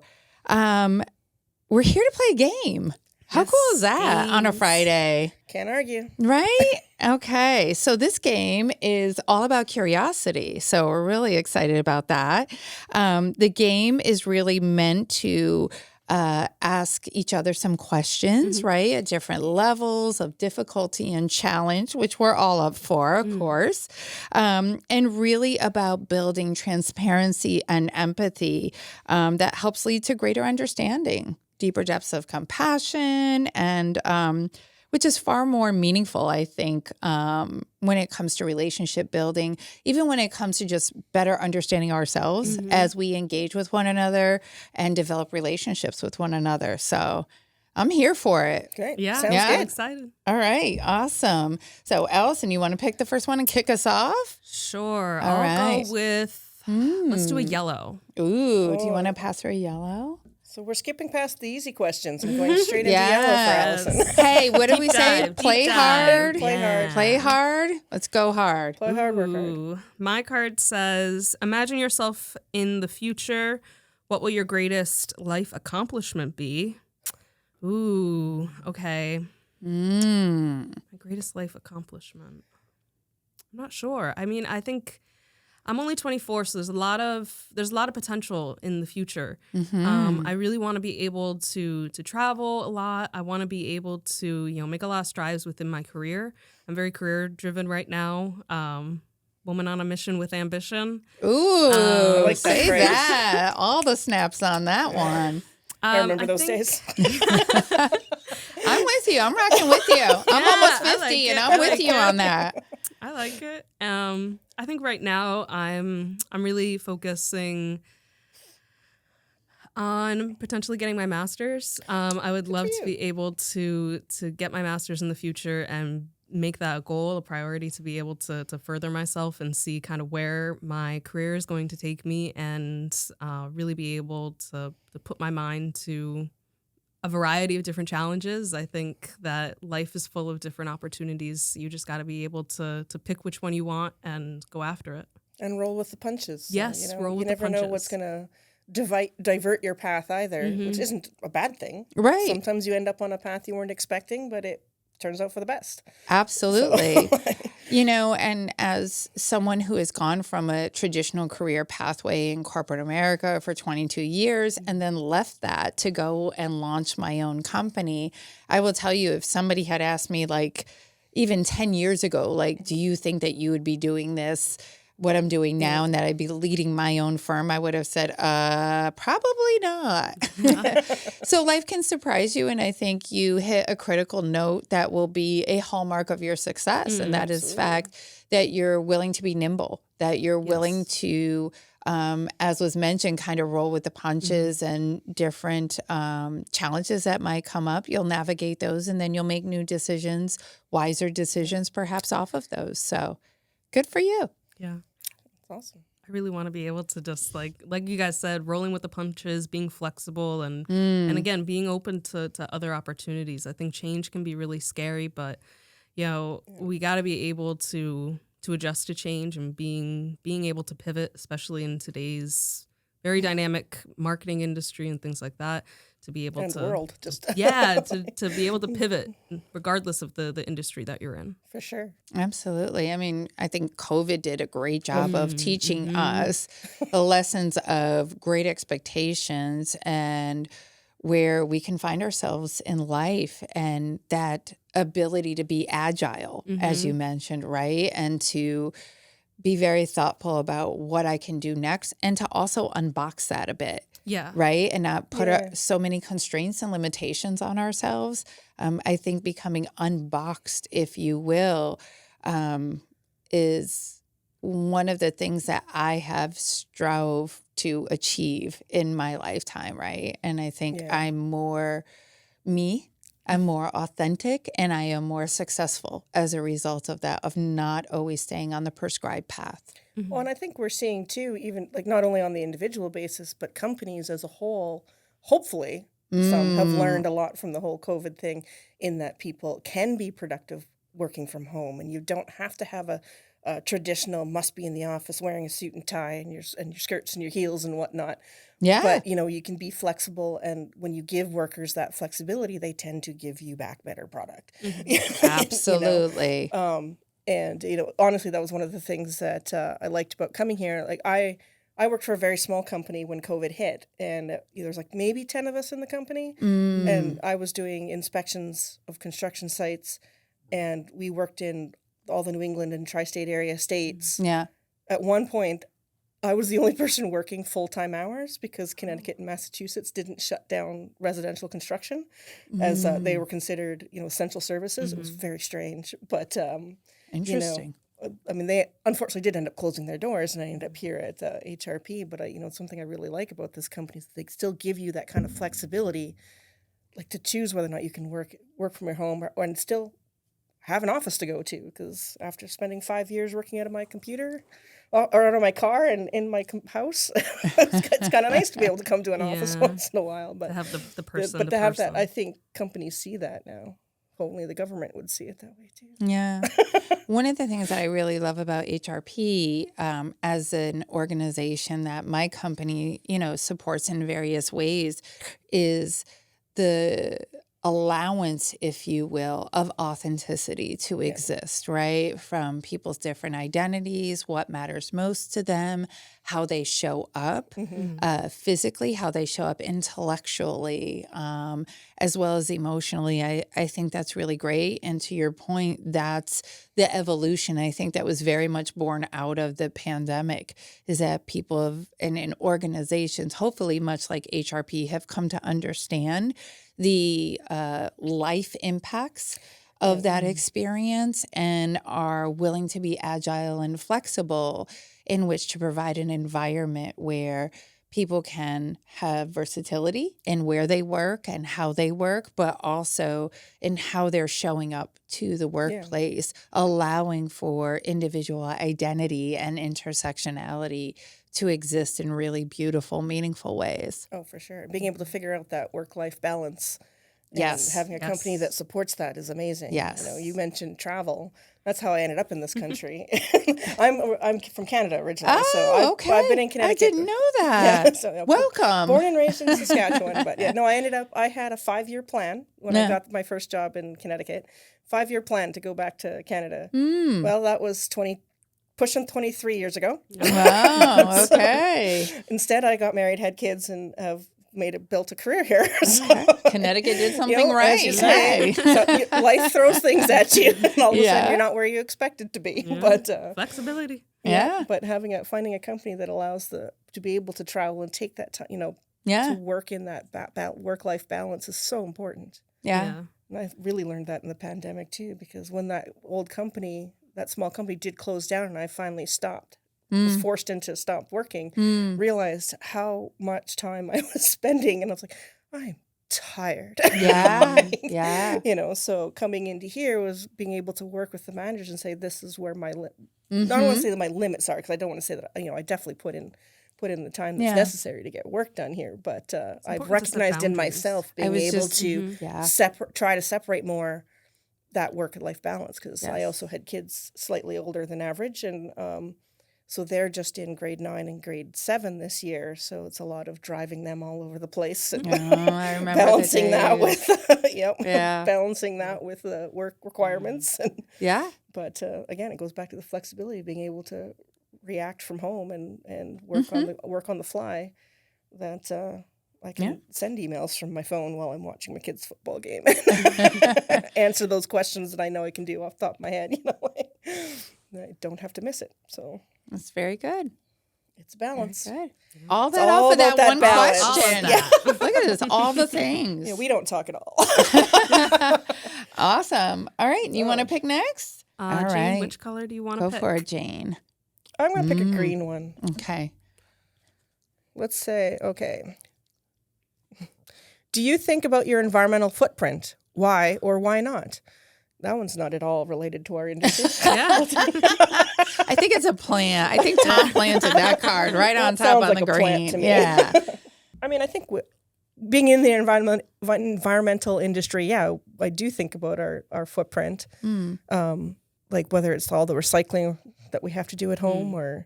we're here to play a game. How cool is that on a Friday? Can't argue. Right? Okay. So this game is all about curiosity. So we're really excited about that. The game is really meant to ask each other some questions, right, at different levels of difficulty and challenge, which we're all up for, of course, and really about building transparency and empathy that helps lead to greater understanding, deeper depths of compassion, and which is far more meaningful, I think, when it comes to relationship building, even when it comes to just better understanding ourselves as we engage with one another and develop relationships with one another. So I'm here for it. Great. Yeah, Sounds I'm good. excited. All right. Awesome. So Alston, you want to pick the first one and kick us off? Sure. All right. Go with, let's do a yellow. Ooh, do you want to pass her a yellow? So we're skipping past the easy questions and going straight into yellow for Allison. Hey, what did we say? dive, Play deep hard. dive. Play hard. Play hard. Let's go hard. Play hard, work hard. Ooh. My card says, imagine yourself in the future. What will your greatest life accomplishment be? Ooh, okay. My greatest life accomplishment. I'm not sure. I mean, I think I'm only 24, so there's a lot of potential in the future. I really want to be able to travel a lot. I want to be able to make a lot of strides within my career. I'm very career driven right now. Woman on a mission with ambition. Ooh, I like that say phrase. that. All the snaps on that one. I remember those days. I'm with you. I'm rocking with you. I'm almost 50 I like and it. I'm I with like you it. on that. I like it. I think right now I'm really focusing on potentially getting my master's. I would love to be able to get my master's in the future and make that a goal, a priority, to be able to further myself and see kind of where my career is going to take me, and really be able to put my mind to a variety of different challenges. I think that life is full of different opportunities. You just got to be able to pick which one you want and go after it. And roll with the punches. Yes, roll with the You never know what's punches. going to divert your path either, which isn't a bad thing. Right. Sometimes you end up on a path you weren't expecting, but it turns out for the best. Absolutely. And as someone who has gone from a traditional career pathway in corporate America for 22 years and then left that to go and launch my own company, I will tell you, if somebody had asked me like even 10 years ago, like, do you think that you would be doing this, what I'm doing now, and that I'd be leading my own firm, I would have said, probably not. So life can surprise you. And I think you hit a critical note that will be a hallmark of your success. And that is the fact that you're willing to be nimble, that you're willing to, as was mentioned, kind of roll with the punches and different challenges that might come up. You'll navigate those and then you'll make new decisions, wiser decisions perhaps off of those. So good for you. Yeah. Awesome. I really want to be able to just like you guys said, rolling with the punches, being flexible and again, being open to other opportunities. I think change can be really scary, but we got to be able to adjust to change and being able to pivot, especially in today's very dynamic marketing industry and things like that, to be able world just to be able to pivot regardless of the industry that you're in. For sure. Absolutely. I mean, I think COVID did a great job of teaching us the lessons of great expectations and where we can find ourselves in life, and that ability to be agile, as you mentioned, right? And to be very thoughtful about what I can do next, and to also unbox that a bit. Yeah. Right. And not put so many constraints and limitations on ourselves. I think becoming unboxed, if you will, is one of the things that I have strove to achieve in my lifetime. Right. And I think I'm more me. I'm more authentic, and I am more successful as a result of that, of not always staying on the prescribed path. Well, and I think we're seeing too, even like not only on the individual basis, but companies as a whole, hopefully some have learned a lot from the whole COVID thing, in that people can be productive working from home, and you don't have to have a traditional must be in the office wearing a suit and tie and your skirts and your heels and whatnot. Yeah. But, you can be flexible, and when you give workers that flexibility, they tend to give you back better product. Absolutely. And, honestly, that was one of the things that I liked about coming here. Like, I worked for a very small company when COVID hit, and there was like maybe 10 of us in the company, and I was doing inspections of construction sites, and we worked in all the New England and tri-state area states. Yeah. At one point, I was the only person working full-time hours because Connecticut and Massachusetts didn't shut down residential construction as they were considered, essential services. It was very strange, but Interesting. I mean, they unfortunately did end up closing their doors, and I ended up here at HRP. But it's something I really like about this company is they still give you that kind of flexibility, like to choose whether or not you can work from your home and still have an office to go to. Because after spending 5 years working out of my computer or out of my car and in my house, it's kind of nice to be able to come to an office once in a while. But to have the person, but to have that, I think companies see that now. Hopefully the government would see it that way too. Yeah. One of the things that I really love about HRP as an organization that my company, supports in various ways is the allowance, if you will, of authenticity to exist, right? From people's different identities, what matters most to them, how they show up physically, how they show up intellectually, as well as emotionally. I think that's really great. And to your point, that's the evolution. I think that was very much born out of the pandemic, is that people and in organizations, hopefully much like HRP, have come to understand the life impacts of that experience and are willing to be agile and flexible in which to provide an environment where people can have versatility in where they work and how they work, but also in how they're showing up to the workplace, allowing for individual identity and intersectionality to exist in really beautiful, meaningful ways. Oh, for sure. Being able to figure out that work-life balance Yes. And having a company that supports that is amazing. Yes. You know, you mentioned travel. That's how I ended up in this country. I'm from Canada originally, so I've been in Connecticut. I didn't know that. So, Welcome. Born and raised in Saskatchewan, but yeah, no, I had a 5-year plan when I got my first job in Connecticut. 5-year plan to go back to Canada. Well, that was pushing 23 years ago. Wow. Okay. Instead, I got married, had kids, and have built a career here. So, Connecticut did something you know, right. as you say, so life throws things at you, and all of a sudden you're not where you expected to be. Yeah. But Flexibility. Yeah. But finding a company that allows to be able to travel and take that time, to work in that work-life balance is so important. Yeah. And I really learned that in the pandemic too, because when that small company did close down, and I finally stopped. Was forced into stop working, realized how much time I was spending, and I was like, I'm tired. Yeah. Yeah. So coming into here was being able to work with the managers and say, this is where my I don't want to say that my limits are, because I don't want to say that, I definitely put in the time that's necessary to get work done here, but I've recognized in myself being able to try to separate more that work-life balance, because I also had kids slightly older than average, and so they're just in grade 9 and grade 7 this year. So it's a lot of driving them all over the place and I remember balancing that with balancing that with the work requirements. But again, it goes back to the flexibility of being able to react from home and work on the fly. That I can send emails from my phone while I'm watching my kids' football game. Answer those questions that I know I can do off the top of my head. I don't have to miss it. So that's very good. It's balance. Very good. All that off of that one balance. question. Look at this, all the things. Yeah, we don't talk at all. Awesome. All right, you want to pick next? All Jane, right. which color do you want to pick? Go for it, Jane. I'm going to pick a green one. Okay. Let's say, okay. Do you think about your environmental footprint? Why or why not? That one's not at all related to our industry. I think it's a plant. I think Tom planted that card right on top on the green. Yeah. I mean, I think being in the environmental industry, I do think about our footprint. Like whether it's all the recycling that we have to do at home or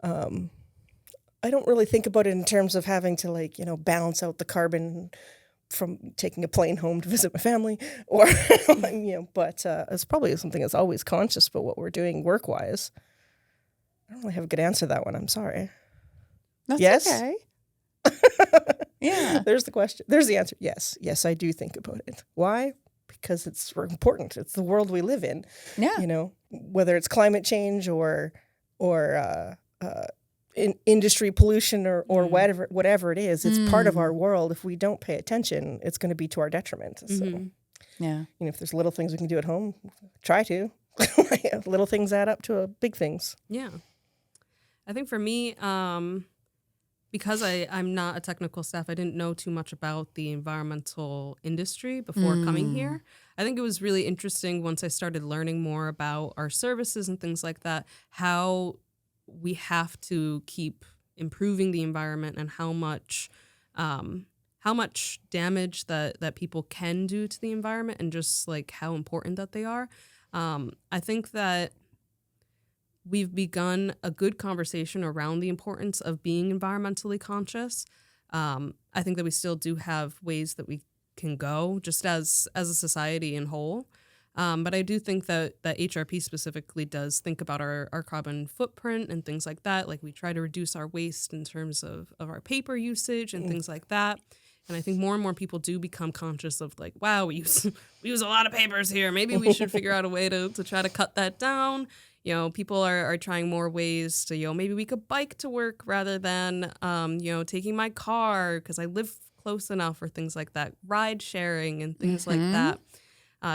I don't really think about it in terms of having to balance out the carbon from taking a plane home to visit my family, or but it's probably something that's always conscious about what we're doing work-wise. I don't really have a good answer to that one. I'm sorry. That's yes. Okay. Yeah. There's the question. There's the answer. Yes. Yes, I do think about it. Why? Because it's important. It's the world we live in. Yeah. Whether it's climate change or industry pollution or whatever it is, it's part of our world. If we don't pay attention, it's going to be to our detriment. So, if there's little things we can do at home, try to. Little things add up to big things. Yeah. I think for me, because I'm not a technical staff, I didn't know too much about the environmental industry before coming here. I think it was really interesting once I started learning more about our services and things like that, how we have to keep improving the environment and how much damage that people can do to the environment, and just like how important that they are. I think that we've begun a good conversation around the importance of being environmentally conscious. I think that we still do have ways that we can go just as a society in whole. But I do think that HRP specifically does think about our carbon footprint and things like that. Like we try to reduce our waste in terms of our paper usage and things like that. And I think more and more people do become conscious of like, wow, we use a lot of papers here. Maybe we should figure out a way to try to cut that down. People are trying more ways to, maybe we could bike to work rather than, taking my car because I live close enough, or things like that. Ride sharing and things like that.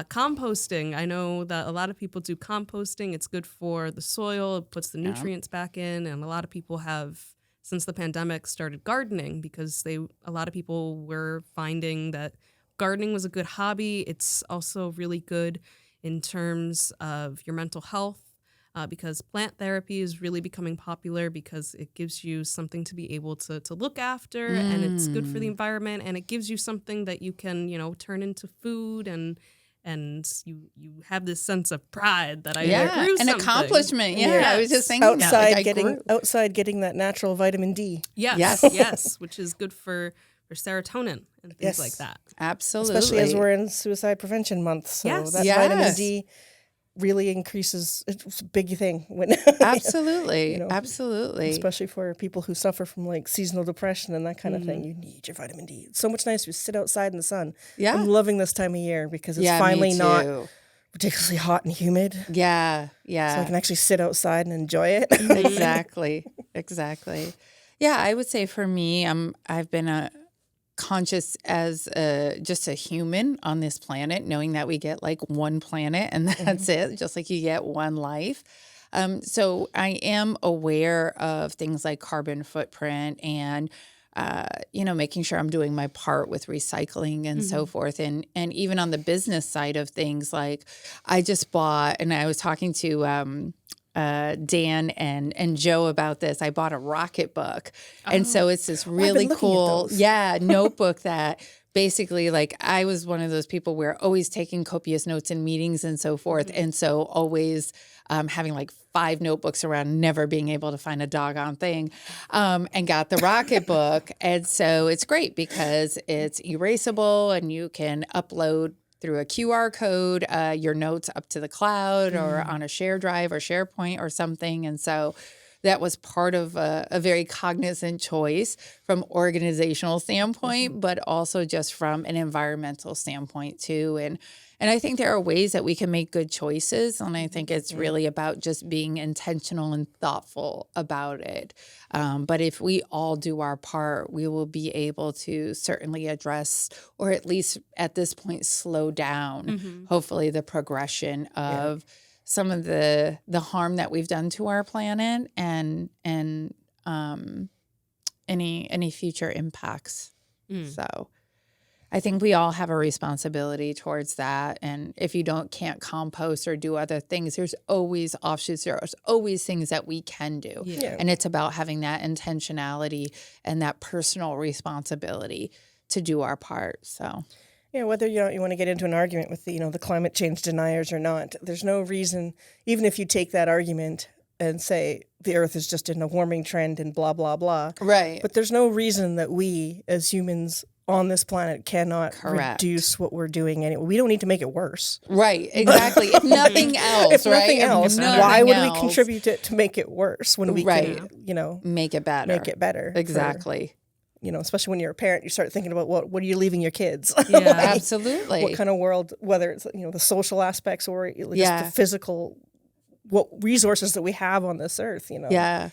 Composting. I know that a lot of people do composting. It's good for the soil. It puts the nutrients back in. And a lot of people have, since the pandemic, started gardening because a lot of people were finding that gardening was a good hobby. It's also really good in terms of your mental health. because plant therapy is really becoming popular because it gives you something to be able to look after, and it's good for the environment, and it gives you something that you can, turn into food, and you have this sense of pride that I grew an something. accomplishment. Yeah, Yes. I was just thinking outside getting that natural vitamin D. Yes, which is good for serotonin and things like that. Absolutely. Especially as we're in Suicide Prevention Month. So that vitamin D really increases. It's a big thing. Absolutely. Absolutely. Especially for people who suffer from like seasonal depression and that kind of thing. You need your vitamin D. It's so much nicer to sit outside in the sun. Yeah. I'm loving this time of year because it's finally not ridiculously hot and humid. Yeah. So I can actually sit outside and enjoy it. Exactly. Yeah, I would say for me, I've been conscious as just a human on this planet, knowing that we get like one planet and that's it, just like you get one life. So I am aware of things like carbon footprint and making sure I'm doing my part with recycling and so forth. And even on the business side of things, like I just bought, and I was talking to Dan and Joe about this. I bought a rocket book. And so it's this really cool, notebook that basically, like, I was one of those people where always taking copious notes in meetings and so forth. And so always having like 5 notebooks around, never being able to find a doggone thing, and got the rocket book. And so it's great because it's erasable and you can upload through a QR code, your notes up to the cloud or on a share drive or SharePoint or something. And so that was part of a very cognizant choice from organizational standpoint, but also just from an environmental standpoint too. And I think there are ways that we can make good choices. And I think it's really about just being intentional and thoughtful about it. But if we all do our part, we will be able to certainly address, or at least at this point, slow down, hopefully, the progression of some of the harm that we've done to our planet and any future impacts. So I think we all have a responsibility towards that. And if you can't compost or do other things, there's always offshoots. There's always things that we can do. Yeah. And it's about having that intentionality and that personal responsibility to do our part. So, yeah, whether you want to get into an argument with the climate change deniers or not, there's no reason, even if you take that argument and say the Earth is just in a warming trend and blah, blah, blah. Right. But there's no reason that we as humans on this planet cannot reduce what we're doing anyway. We don't need to make it worse. Right, exactly. If nothing else, why would we contribute to make it worse when we can, make it better. Make it better. Exactly. Especially when you're a parent, you start thinking about what are you leaving your kids? Yeah, absolutely. What kind of world, whether it's the social aspects or just the physical, what resources that we have on this earth, Yeah.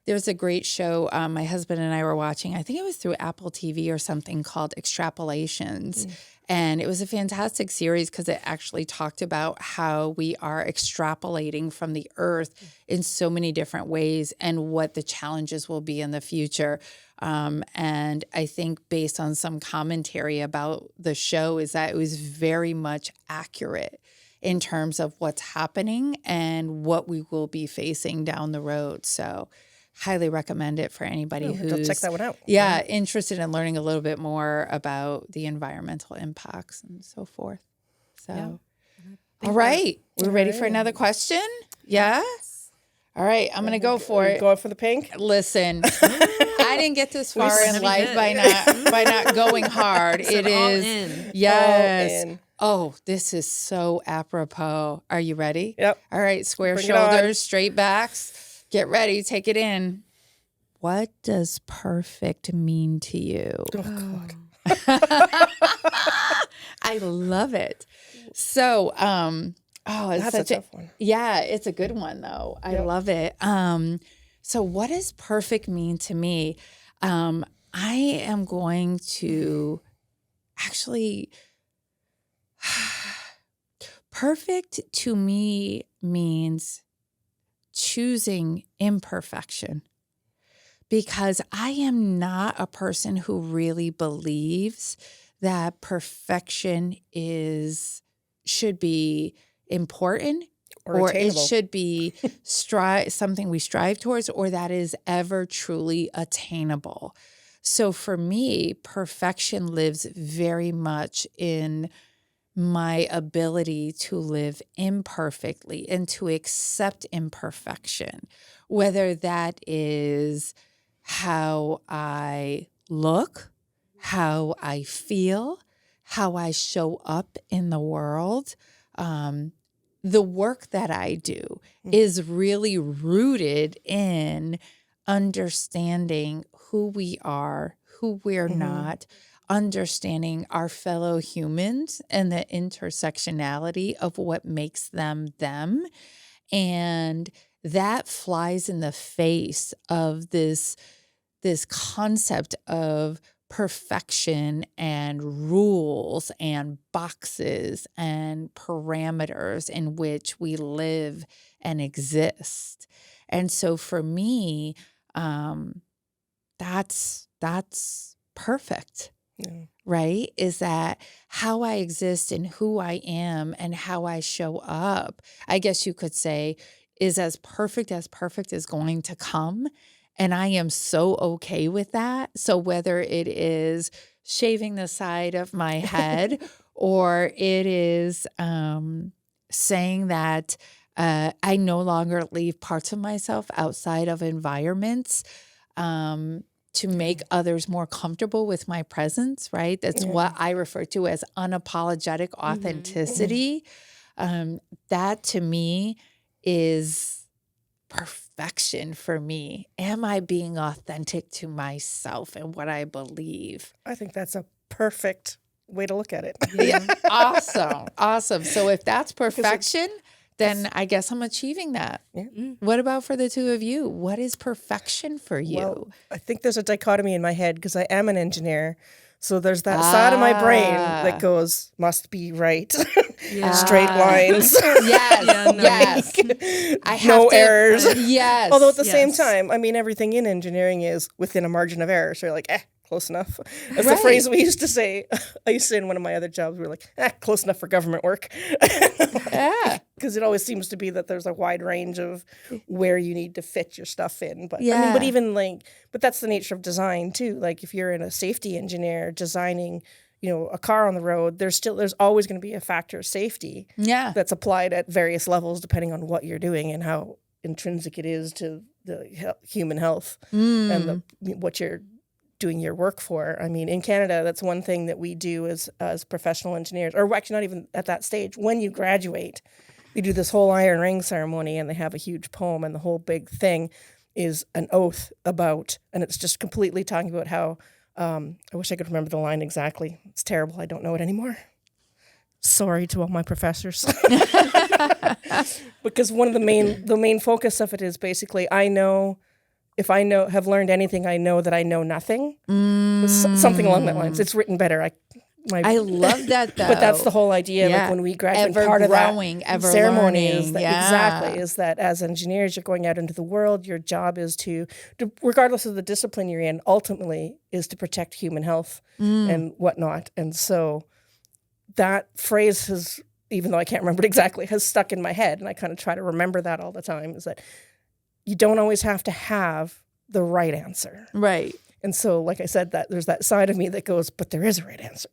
There's a great show my husband and I were watching. I think it was through Apple TV or something called Extrapolations. And it was a fantastic series because it actually talked about how we are extrapolating from the earth in so many different ways and what the challenges will be in the future. And I think based on some commentary about the show is that it was very much accurate in terms of what's happening and what we will be facing down the road. So highly recommend it for anybody who's check that one out. Yeah, interested in learning a little bit more about the environmental impacts and so forth. So, all right, we're ready for another question. Yeah. All right, I'm gonna go for it. Go for the pink. Listen, I didn't get this far in life by not going hard. It is yes. All in. Oh, this is so apropos. Are you ready? Yep. All right, square shoulders, straight backs. Get ready, take it in. What does perfect mean to you? Oh, God. I love it. So, that's a tough one. Yeah, it's a good one though. I love it. So what does perfect mean to me? I am going to actually, perfect to me means choosing imperfection, because I am not a person who really believes that perfection should be important or it should be something we strive towards, or that is ever truly attainable. So for me, perfection lives very much in my ability to live imperfectly and to accept imperfection, whether that is how I look, how I feel, how I show up in the world. The work that I do is really rooted in understanding who we are, who we're not, understanding our fellow humans and the intersectionality of what makes them them. And that flies in the face of this concept of perfection and rules and boxes and parameters in which we live and exist. And so for me, that's perfect. Yeah. Right? Is that how I exist and who I am and how I show up, I guess you could say, is as perfect is going to come. And I am so okay with that. So whether it is shaving the side of my head or it is saying that I no longer leave parts of myself outside of environments to make others more comfortable with my presence, right? That's what I refer to as unapologetic authenticity. That to me is perfection for me. Am I being authentic to myself and what I believe? I think that's a perfect way to look at it. Yeah. Awesome. So if that's perfection, then I guess I'm achieving that. Yeah. What about for the two of you? What is perfection for you? Well, I think there's a dichotomy in my head because I am an engineer. So there's that side of my brain that goes, must be right. Straight lines. Yes. No errors. Yes. Although at the same time, I mean, everything in engineering is within a margin of error. So you're like, close enough. That's the phrase we used to say. I used to say in one of my other jobs, we were like, close enough for government work. Yeah. Because it always seems to be that there's a wide range of where you need to fit your stuff in. But I mean, but even but that's the nature of design too. Like if you're in a safety engineer designing, a car on the road, there's always going to be a factor of safety that's applied at various levels depending on what you're doing and how intrinsic it is to the human health and what you're doing your work for. I mean, in Canada, that's one thing that we do as professional engineers, or actually not even at that stage. When you graduate, we do this whole iron ring ceremony and they have a huge poem and the whole big thing is an oath about, and it's just completely talking about how, I wish I could remember the line exactly. It's terrible. I don't know it anymore. Sorry to all my professors. Because one of the main focus of it is basically, if I have learned anything, I know that I know nothing. Something along that lines. It's written better. I love that though. But that's the whole idea. Like when we graduate, part of that ceremony is that exactly is that as engineers, you're going out into the world. Your job is to, regardless of the discipline you're in, ultimately is to protect human health and whatnot. And so that phrase has, even though I can't remember it exactly, has stuck in my head, and I kind of try to remember that all the time. Is that you don't always have to have the right answer. Right. And so, like I said, that there's that side of me that goes, but there is a right answer.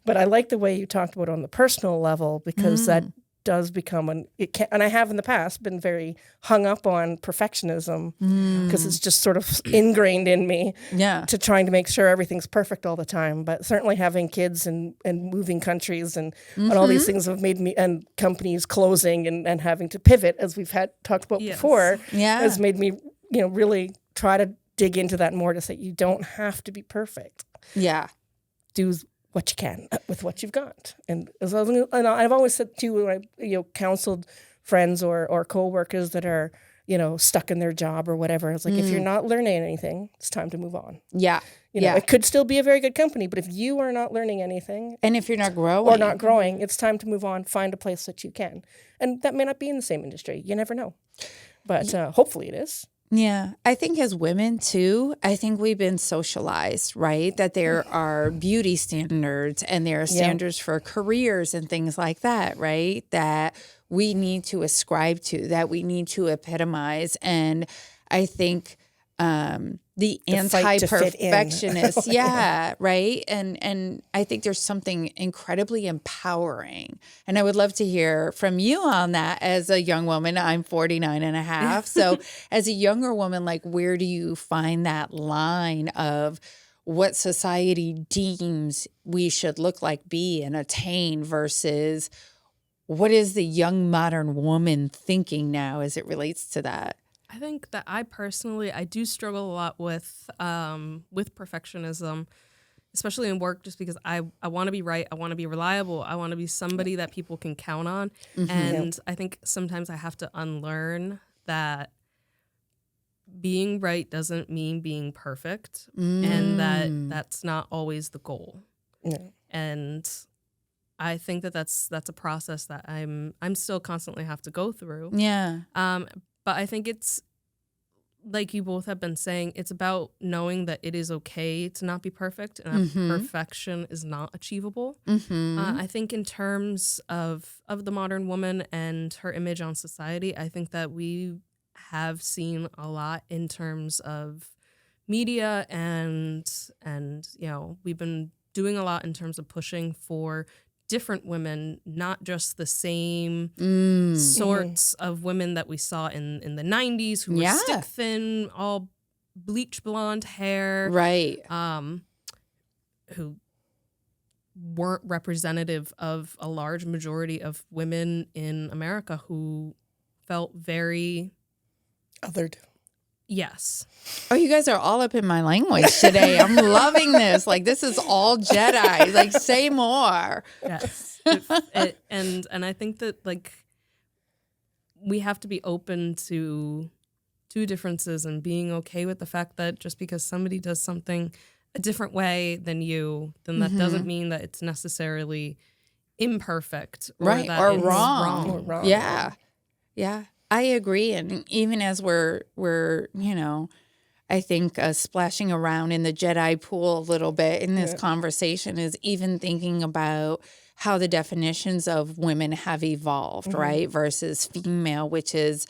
But I like the way you talked about it on the personal level, because that does become and I have in the past been very hung up on perfectionism because it's just sort of ingrained in me to trying to make sure everything's perfect all the time. But certainly having kids and moving countries and all these things have made me, and companies closing and having to pivot, as we've talked about before, has made me, really try to dig into that more, to say you don't have to be perfect. Yeah. Do what you can with what you've got. And I've always said too, when I counseled friends or coworkers that are stuck in their job or whatever, it's like, if you're not learning anything, it's time to move on. Yeah. It could still be a very good company, but if you are not learning anything, and if you're not growing, it's time to move on. Find a place that you can, and that may not be in the same industry. You never know, but hopefully it is. Yeah. I think as women too, I think we've been socialized, right? That there are beauty standards and there are standards for careers and things like that, right? That we need to ascribe to, that we need to epitomize. And I think the anti-perfectionist, yeah, right? And I think there's something incredibly empowering. And I would love to hear from you on that as a young woman. I'm 49 and a half. So as a younger woman, like, where do you find that line of what society deems we should look like, be, and attain versus what is the young modern woman thinking now as it relates to that? I think that I do struggle a lot with perfectionism, especially in work, just because I want to be right. I want to be reliable. I want to be somebody that people can count on. Mm-hmm. And I think sometimes I have to unlearn that being right doesn't mean being perfect, and that's not always the goal. No. And I think that that's a process that I'm still constantly have to go through. Yeah. But I think it's, like you both have been saying, it's about knowing that it is okay to not be perfect, and that perfection is not achievable. Mm-hmm. I think in terms of the modern woman and her image on society, I think that we have seen a lot in terms of media and we've been doing a lot in terms of pushing for different women, not just the same sorts of women that we saw in the 90s who were stick thin, all bleach blonde hair. Right. Who weren't representative of a large majority of women in America who felt very othered. Yes. Oh, you guys are all up in my language today. I'm loving this. Like, this is all Jedi. Like, say more. Yes. And I think that, like, we have to be open to differences and being okay with the fact that just because somebody does something a different way than you, then that doesn't mean that it's necessarily imperfect or right, that or it's wrong. wrong. Yeah. Yeah. I agree. And even as we're I think splashing around in the Jedi pool a little bit in this conversation is even thinking about how the definitions of women have evolved, right? Versus female, which is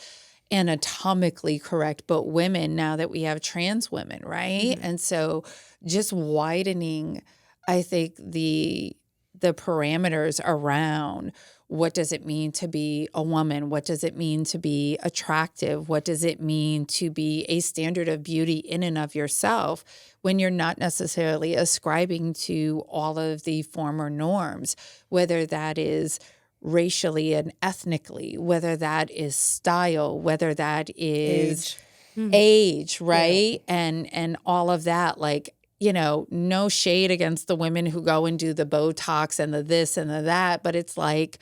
anatomically correct, but women, now that we have trans women, right? And so just widening, I think, the parameters around what does it mean to be a woman? What does it mean to be attractive? What does it mean to be a standard of beauty in and of yourself when you're not necessarily ascribing to all of the former norms, whether that is racially and ethnically, whether that is style, whether that is age, right? Yeah. And all of that, like, no shade against the women who go and do the Botox and the this and the that, but it's like,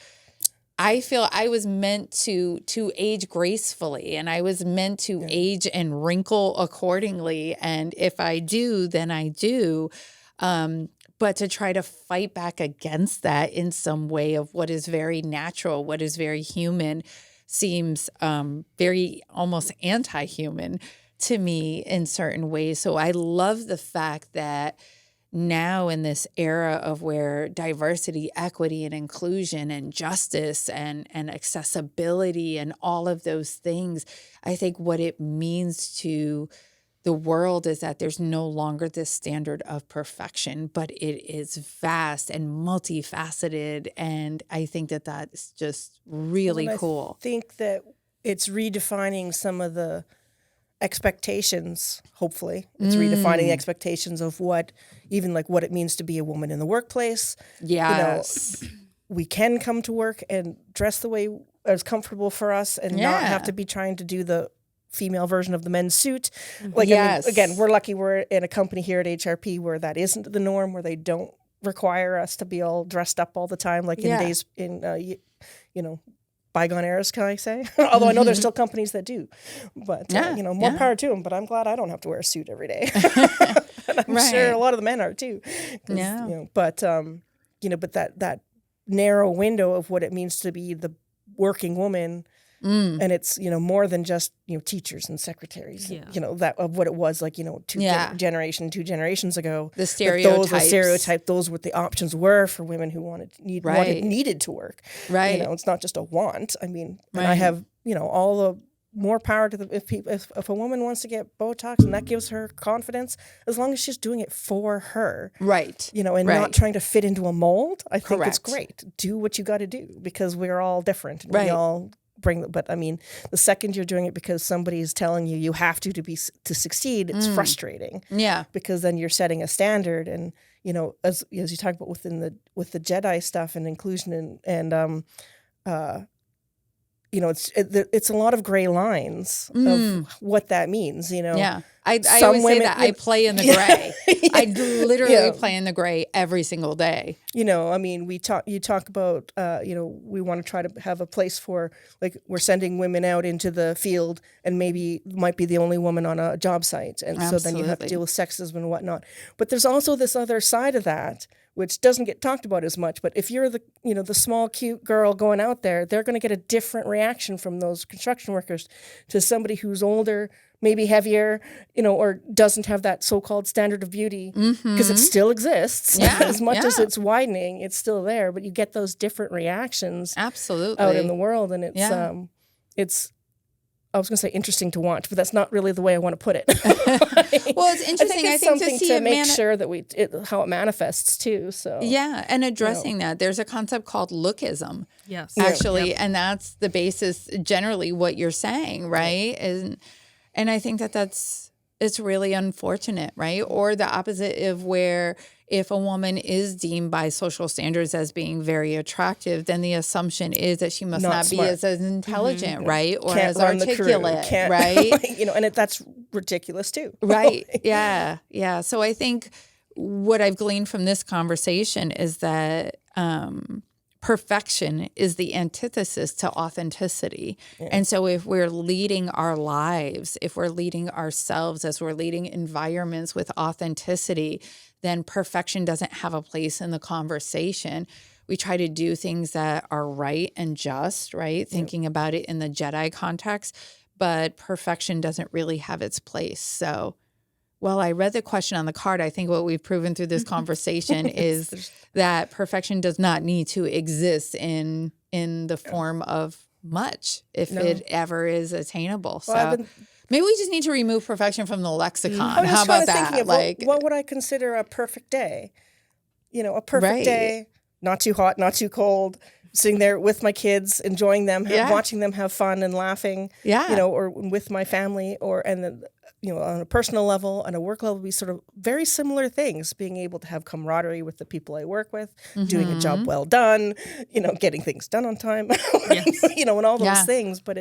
I feel I was meant to age gracefully, and I was meant to age and wrinkle accordingly. And if I do, then I do. But to try to fight back against that in some way of what is very natural, what is very human, seems very almost anti-human to me in certain ways. So I love the fact that now in this era of where diversity, equity, and inclusion and justice and accessibility and all of those things, I think what it means to the world is that there's no longer this standard of perfection, but it is vast and multifaceted. And I think that that's just really cool. I think that it's redefining some of the expectations, hopefully. It's redefining the expectations of what it means to be a woman in the workplace. Yes. We can come to work and dress the way is comfortable for us and not have to be trying to do the female version of the men's suit. Like, I mean, again, we're lucky we're in a company here at HRP where that isn't the norm, where they don't require us to be all dressed up all the time, like in days in, bygone eras, can I say? Although I know there's still companies that do. But, more power to them. But I'm glad I don't have to wear a suit every day. And I'm sure a lot of the men are too. But that narrow window of what it means to be the working woman And it's, more than just, teachers and secretaries, that of what it was like, two generations ago. The stereotypes. Those what the options were for women who needed to work. Right. It's not just a want. I mean, and I have, all the more power to if a woman wants to get Botox and that gives her confidence, as long as she's doing it for her. Right. And not trying to fit into a mold. I think it's great. Do what you got to do because we're all different. And we all but I mean, the second you're doing it because somebody is telling you have to succeed, it's frustrating. Yeah. Because then you're setting a standard, and as you talk about with the Jedi stuff and inclusion and it's a lot of gray lines of what that means. Yeah. I always say that I play in the gray. I literally play in the gray every single day. I mean, you talk about, we want to try to have a place for, like, we're sending women out into the field and maybe might be the only woman on a job site. And so then you have to deal with sexism and whatnot. But there's also this other side of that, which doesn't get talked about as much. But if you're the small, cute girl going out there, they're going to get a different reaction from those construction workers to somebody who's older, maybe heavier, or doesn't have that so-called standard of beauty, because it still exists. As much as it's widening, it's still there. But you get those different reactions out in the world. And it's I was going to say interesting to watch, but that's not really the way I want to put it. Well, it's interesting. I think something to see make sure that how it manifests too. So and addressing that. There's a concept called lookism. Yes, actually, and that's the basis. Generally, what you're saying, right? And I think it's really unfortunate, right? Or the opposite of where if a woman is deemed by social standards as being very attractive, then the assumption is that she must not be as intelligent, right? Or Can't as run articulate, the crew. right? And that's ridiculous too. Right. Yeah. So I think what I've gleaned from this conversation is that perfection is the antithesis to authenticity. Yeah. And so if we're leading our lives, if we're leading ourselves, as we're leading environments with authenticity, then perfection doesn't have a place in the conversation. We try to do things that are right and just, right? Thinking about it in the Jedi context, but perfection doesn't really have its place. So, well, I read the question on the card. I think what we've proven through this conversation is that perfection does not need to exist in the form of much, if it ever is attainable. Well, so maybe we just need to remove perfection from the lexicon. How about that? What would I consider a perfect day? A perfect day, not too hot, not too cold, sitting there with my kids, enjoying them, watching them have fun and laughing, or with my family, and then, on a personal level, on a work level, be sort of very similar things, being able to have camaraderie with the people I work with, doing a job well done, getting things done on time, and all those things. But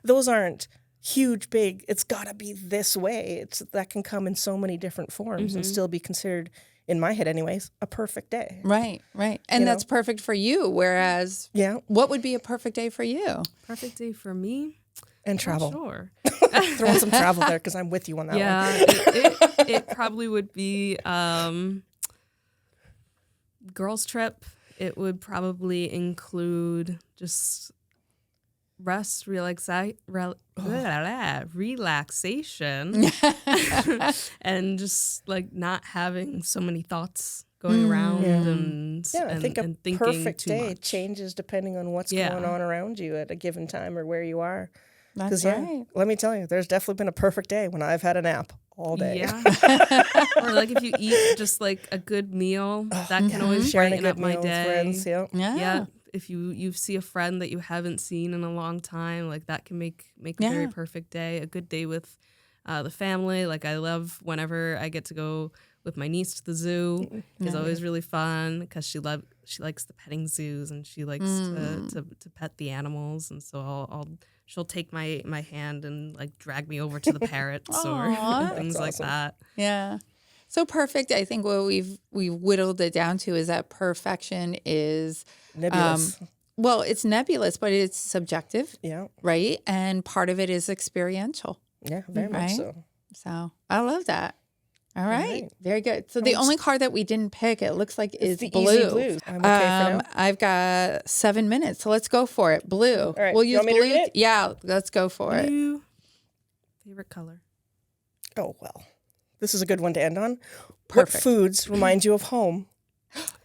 those aren't huge, big, it's got to be this way. That can come in so many different forms and still be considered, in my head anyways, a perfect day. Right. And that's perfect for you. Whereas, what would be a perfect day for you? Perfect day for me? And travel. Sure. Throw in some travel there because I'm with you on that one. Yeah, it probably would be girls' trip. It would probably include just rest, relaxation, and just like not having so many thoughts going around and I think a thinking perfect too day much. Changes depending on what's going on around you at a given time or where you are. That's right. Let me tell you, there's definitely been a perfect day when I've had a nap all day. Yeah. Or like if you eat just like a good meal, that can always brighten up my day. With friends, yeah. If you see a friend that you haven't seen in a long time, like that can make a very perfect day. A good day with the family. Like I love whenever I get to go with my niece to the zoo. It's always really fun because she likes the petting zoos and she likes to pet the animals, and so she'll take my hand and like drag me over to the parrots or things like that. Yeah. So perfect. I think what we've whittled it down to is that perfection is nebulous. Well, it's nebulous, but it's subjective. Yeah. Right. And part of it is experiential. Yeah, very much so. So I love that. All right. right. Very good. So the only card that we didn't pick, it looks like, is the blue. easy blues. I'm okay for now. I've got 7 minutes, so let's go for it. Blue. All right. We'll You use want me to blue. read it? Yeah, let's go for it. Blue. Favorite color? Oh, well. This is a good one to end on. Perfect. What foods remind you of home?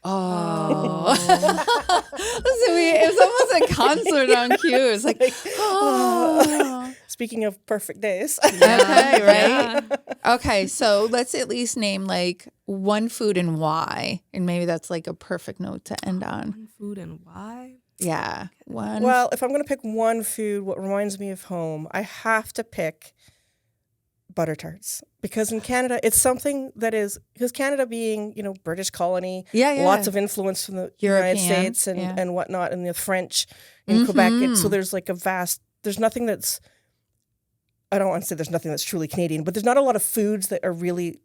Oh. Listen, it was almost a concert on cue. It's like, oh. Speaking of perfect days. Okay, right? Okay, so let's at least name like one food and why. And maybe that's like a perfect note to end on. One food and why? Yeah. One. Well, if I'm going to pick one food, what reminds me of home, I have to pick butter tarts. Because in Canada, it's something that is, because Canada being, British colony, lots of influence from the United States and whatnot, and the French in Quebec. So there's like there's nothing that's, I don't want to say there's nothing that's truly Canadian, but there's not a lot of foods that are really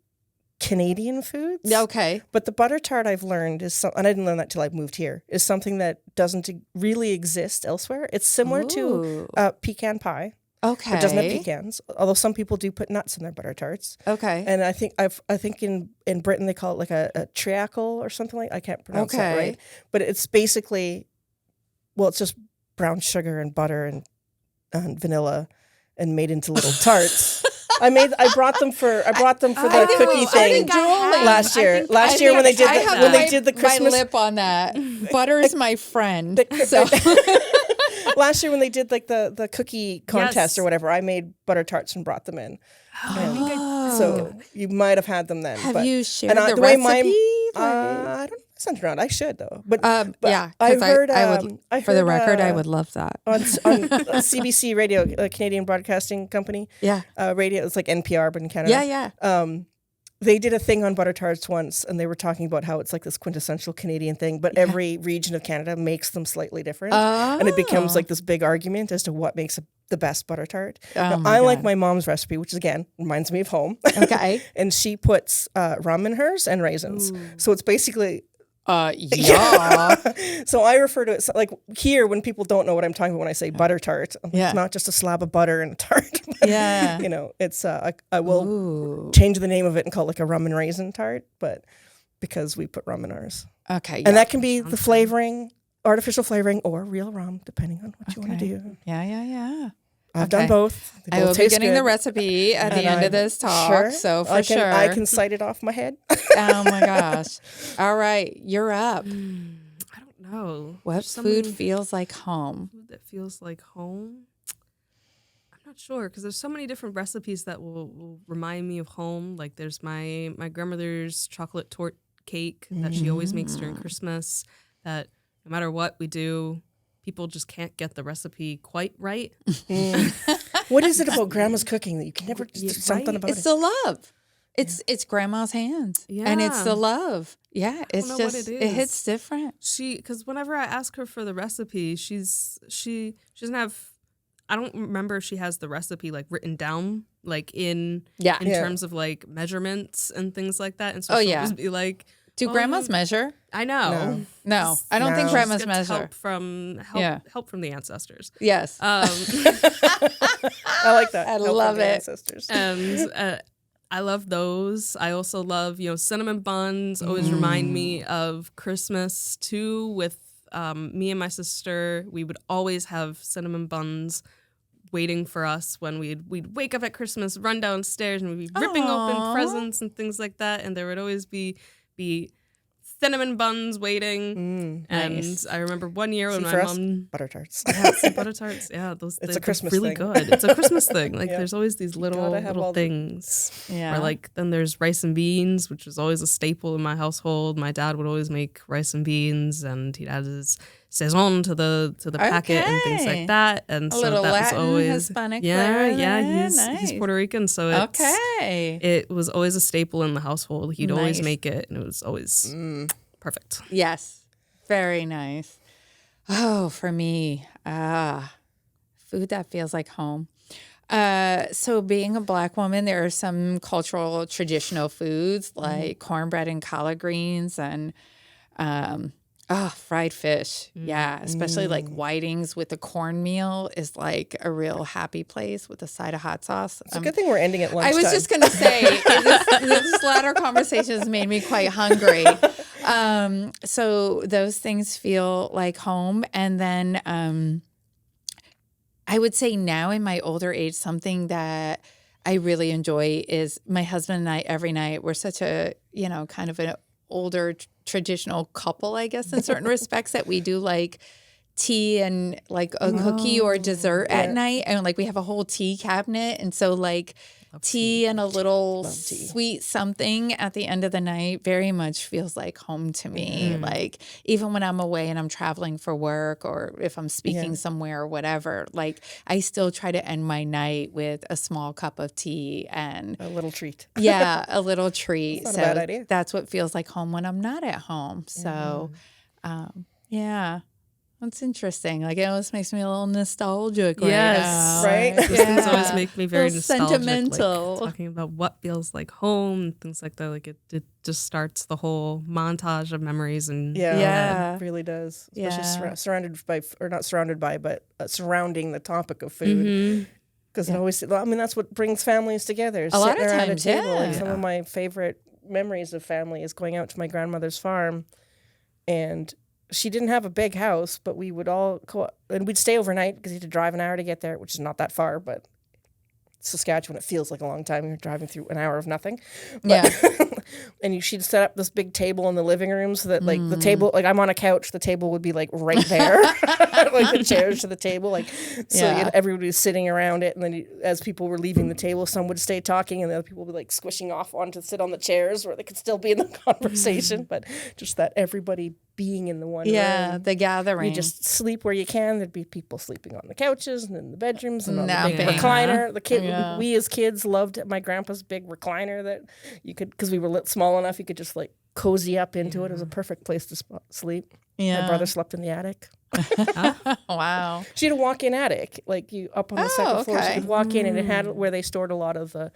Canadian foods. Okay. But the butter tart I've learned is, and I didn't learn that till I moved here, is something that doesn't really exist elsewhere. It's similar to pecan pie. Okay. It doesn't have pecans, although some people do put nuts in their butter tarts. Okay. And I think in Britain they call it like a treacle or something like, I can't pronounce that right. But it's basically, it's just brown sugar and butter and vanilla and made into little tarts. I brought them for the cookie thing last year. Last year when they did the Christmas, my lip on that. Butter's my friend. So. Last year when they did like the cookie contest or whatever, I made butter tarts and brought them in. So you might have had them then. Have you shared the way recipe? I don't know. Sent around. I should though. But yeah, I heard. For the record, I would love that on CBC Radio, Canadian Broadcasting Company. Yeah, radio. It's like NPR, but in Canada. Yeah. They did a thing on butter tarts once, and they were talking about how it's like this quintessential Canadian thing, but every region of Canada makes them slightly different, and it becomes like this big argument as to what makes the best butter tart. I like my mom's recipe, which again reminds me of home. Okay, and she puts rum in hers and raisins, so it's basically. Yeah. So I refer to it like here when people don't know what I'm talking about when I say butter tart. It's not just a slab of butter and a tart. Yeah. It's I will change the name of it and call it like a rum and raisin tart, but because we put rum in ours. Okay. And that can be the flavoring, artificial flavoring, or real rum, depending on what you want to do. Yeah. I've done both. I will be getting the recipe at the end of this talk. So I can cite it off my head. Oh my gosh. All right. You're up. I don't know. What food feels like home? Food that feels like home? I'm not sure because there's so many different recipes that will remind me of home. Like there's my grandmother's chocolate torte cake that she always makes during Christmas that no matter what we do, people just can't get the recipe quite right. What is it about grandma's cooking that you can never something about it? It's the love. It's grandma's hands. Yeah. And it's the love. Yeah. It's just it hits different. Because whenever I ask her for the recipe, she doesn't have, I don't remember if she has the recipe like written down like in terms of like measurements and things like that. And so she'll just be like, do grandmas measure? I know. No. I don't think grandmas measure. Help from the ancestors. Yes. I like that. I love it. Ancestors. And I love those. I also love, cinnamon buns always remind me of Christmas too. With me and my sister, we would always have cinnamon buns waiting for us when we'd wake up at Christmas, run downstairs, and we'd be ripping open presents and things like that. And there would always be cinnamon buns waiting. And nice. I remember one year when my mom butter tarts. Butter tarts. Yeah, it's a Christmas really thing. Good. It's a Christmas thing. Like there's always these little things. Yeah. Or like then there's rice and beans, which is always a staple in my household. My dad would always make rice and beans, and he'd add his saison to the packet and things like that. And a so little that Latin, was always Hispanic flavor. He's Puerto Rican, so it was always a staple in the household. He'd always make it, and it was always perfect. Yes, very nice. Oh, for me, food that feels like home. So being a Black woman, there are some cultural traditional foods like cornbread and collard greens and Oh, fried fish. Yeah. Especially like whitings with the cornmeal is like a real happy place with a side of hot sauce. It's a good thing we're ending at lunchtime. I was just going to say, this latter conversation has made me quite hungry. So those things feel like home. And then I would say now in my older age, something that I really enjoy is my husband and I every night. We're such a, kind of an older traditional couple, I guess, in certain respects, that we do like tea and like a cookie or dessert at night. And like we have a whole tea cabinet. And so like tea and a little sweet something at the end of the night very much feels like home to me. Like even when I'm away and I'm traveling for work or if I'm speaking somewhere or whatever, like I still try to end my night with a small cup of tea and a little treat. Yeah, a little treat. That's not a bad idea. That's what feels like home when I'm not at home. So that's interesting. Like it always makes me a little nostalgic. Yes, right. Those things always make me very nostalgic. Sentimental. Like, talking about what feels like home, things like that. Like it just starts the whole montage of memories and it really does. Especially surrounded by, or not surrounded by, but surrounding the topic of food. Because it always, that's what brings families together. A lot of around times, a table. Like some of my favorite memories of family is going out to my grandmother's farm, and she didn't have a big house, but we would all and we'd stay overnight because you had to drive an hour to get there, which is not that far, but Saskatchewan, it feels like a long time. You're driving through an hour of nothing. But, and she'd set up this big table in the living room so that like the table, like I'm on a couch, the table would be like right there, like the chairs to the table, like so everybody was sitting around it, and then as people were leaving the table, some would stay talking, and the other people would be like squishing off on to sit on the chairs where they could still be in the conversation, but just that everybody being in the one room. The gathering. You just sleep where you can. There'd be people sleeping on the couches and in the bedrooms and on the big Napping. recliner. The kid, we as kids loved my grandpa's big recliner that you could, because we were small enough, you could just like cozy up into it. It was a perfect place to sleep. My brother slept in the attic. Wow. She had a walk-in attic, like you up on the second floor. So you could walk in, and it had where they stored a lot of the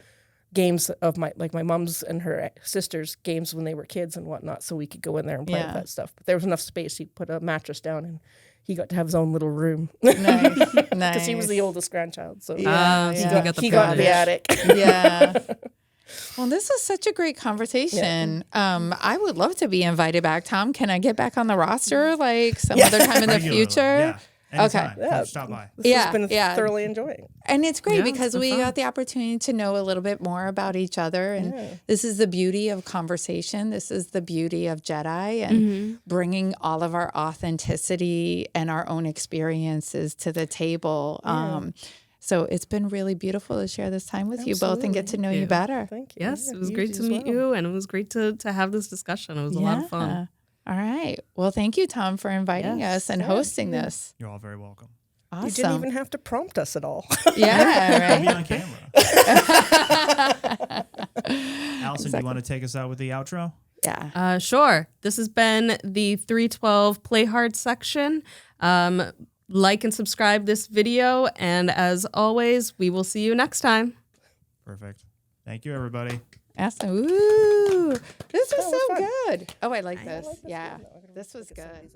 games of my mom's and her sisters' games when they were kids and whatnot, so we could go in there and play with that stuff. But there was enough space. He put a mattress down, and he got to have his own little room. Nice. Because he was the oldest grandchild, so he got the attic. Well, this was such a great conversation. I would love to be invited back. Tom, can I get back on the roster like some other time in the future? Yeah. Anytime. Okay. Stop by. This has been thoroughly enjoying. And it's great because we got the opportunity to know a little bit more about each other. And this is the beauty of conversation. This is the beauty of Jedi and bringing all of our authenticity and our own experiences to the table. So it's been really beautiful to share this time with you both and get to know you better. Thank you. Yes, it was great to meet you, and it was great to have this discussion. It was a lot of fun. All right. Well, thank you, Tom, for inviting us and hosting this. You're all very welcome. Awesome. You didn't even have to prompt us at all. Yeah, Be right. on camera. Alston, do you want to take us out with the outro? Yeah. Sure. This has been the 312 Play Hard section. Like and subscribe this video, and as always, we will see you next time. Perfect. Thank you, everybody. Awesome. Ooh, this was was so fun. good. Oh, I like this. Yeah, this was good.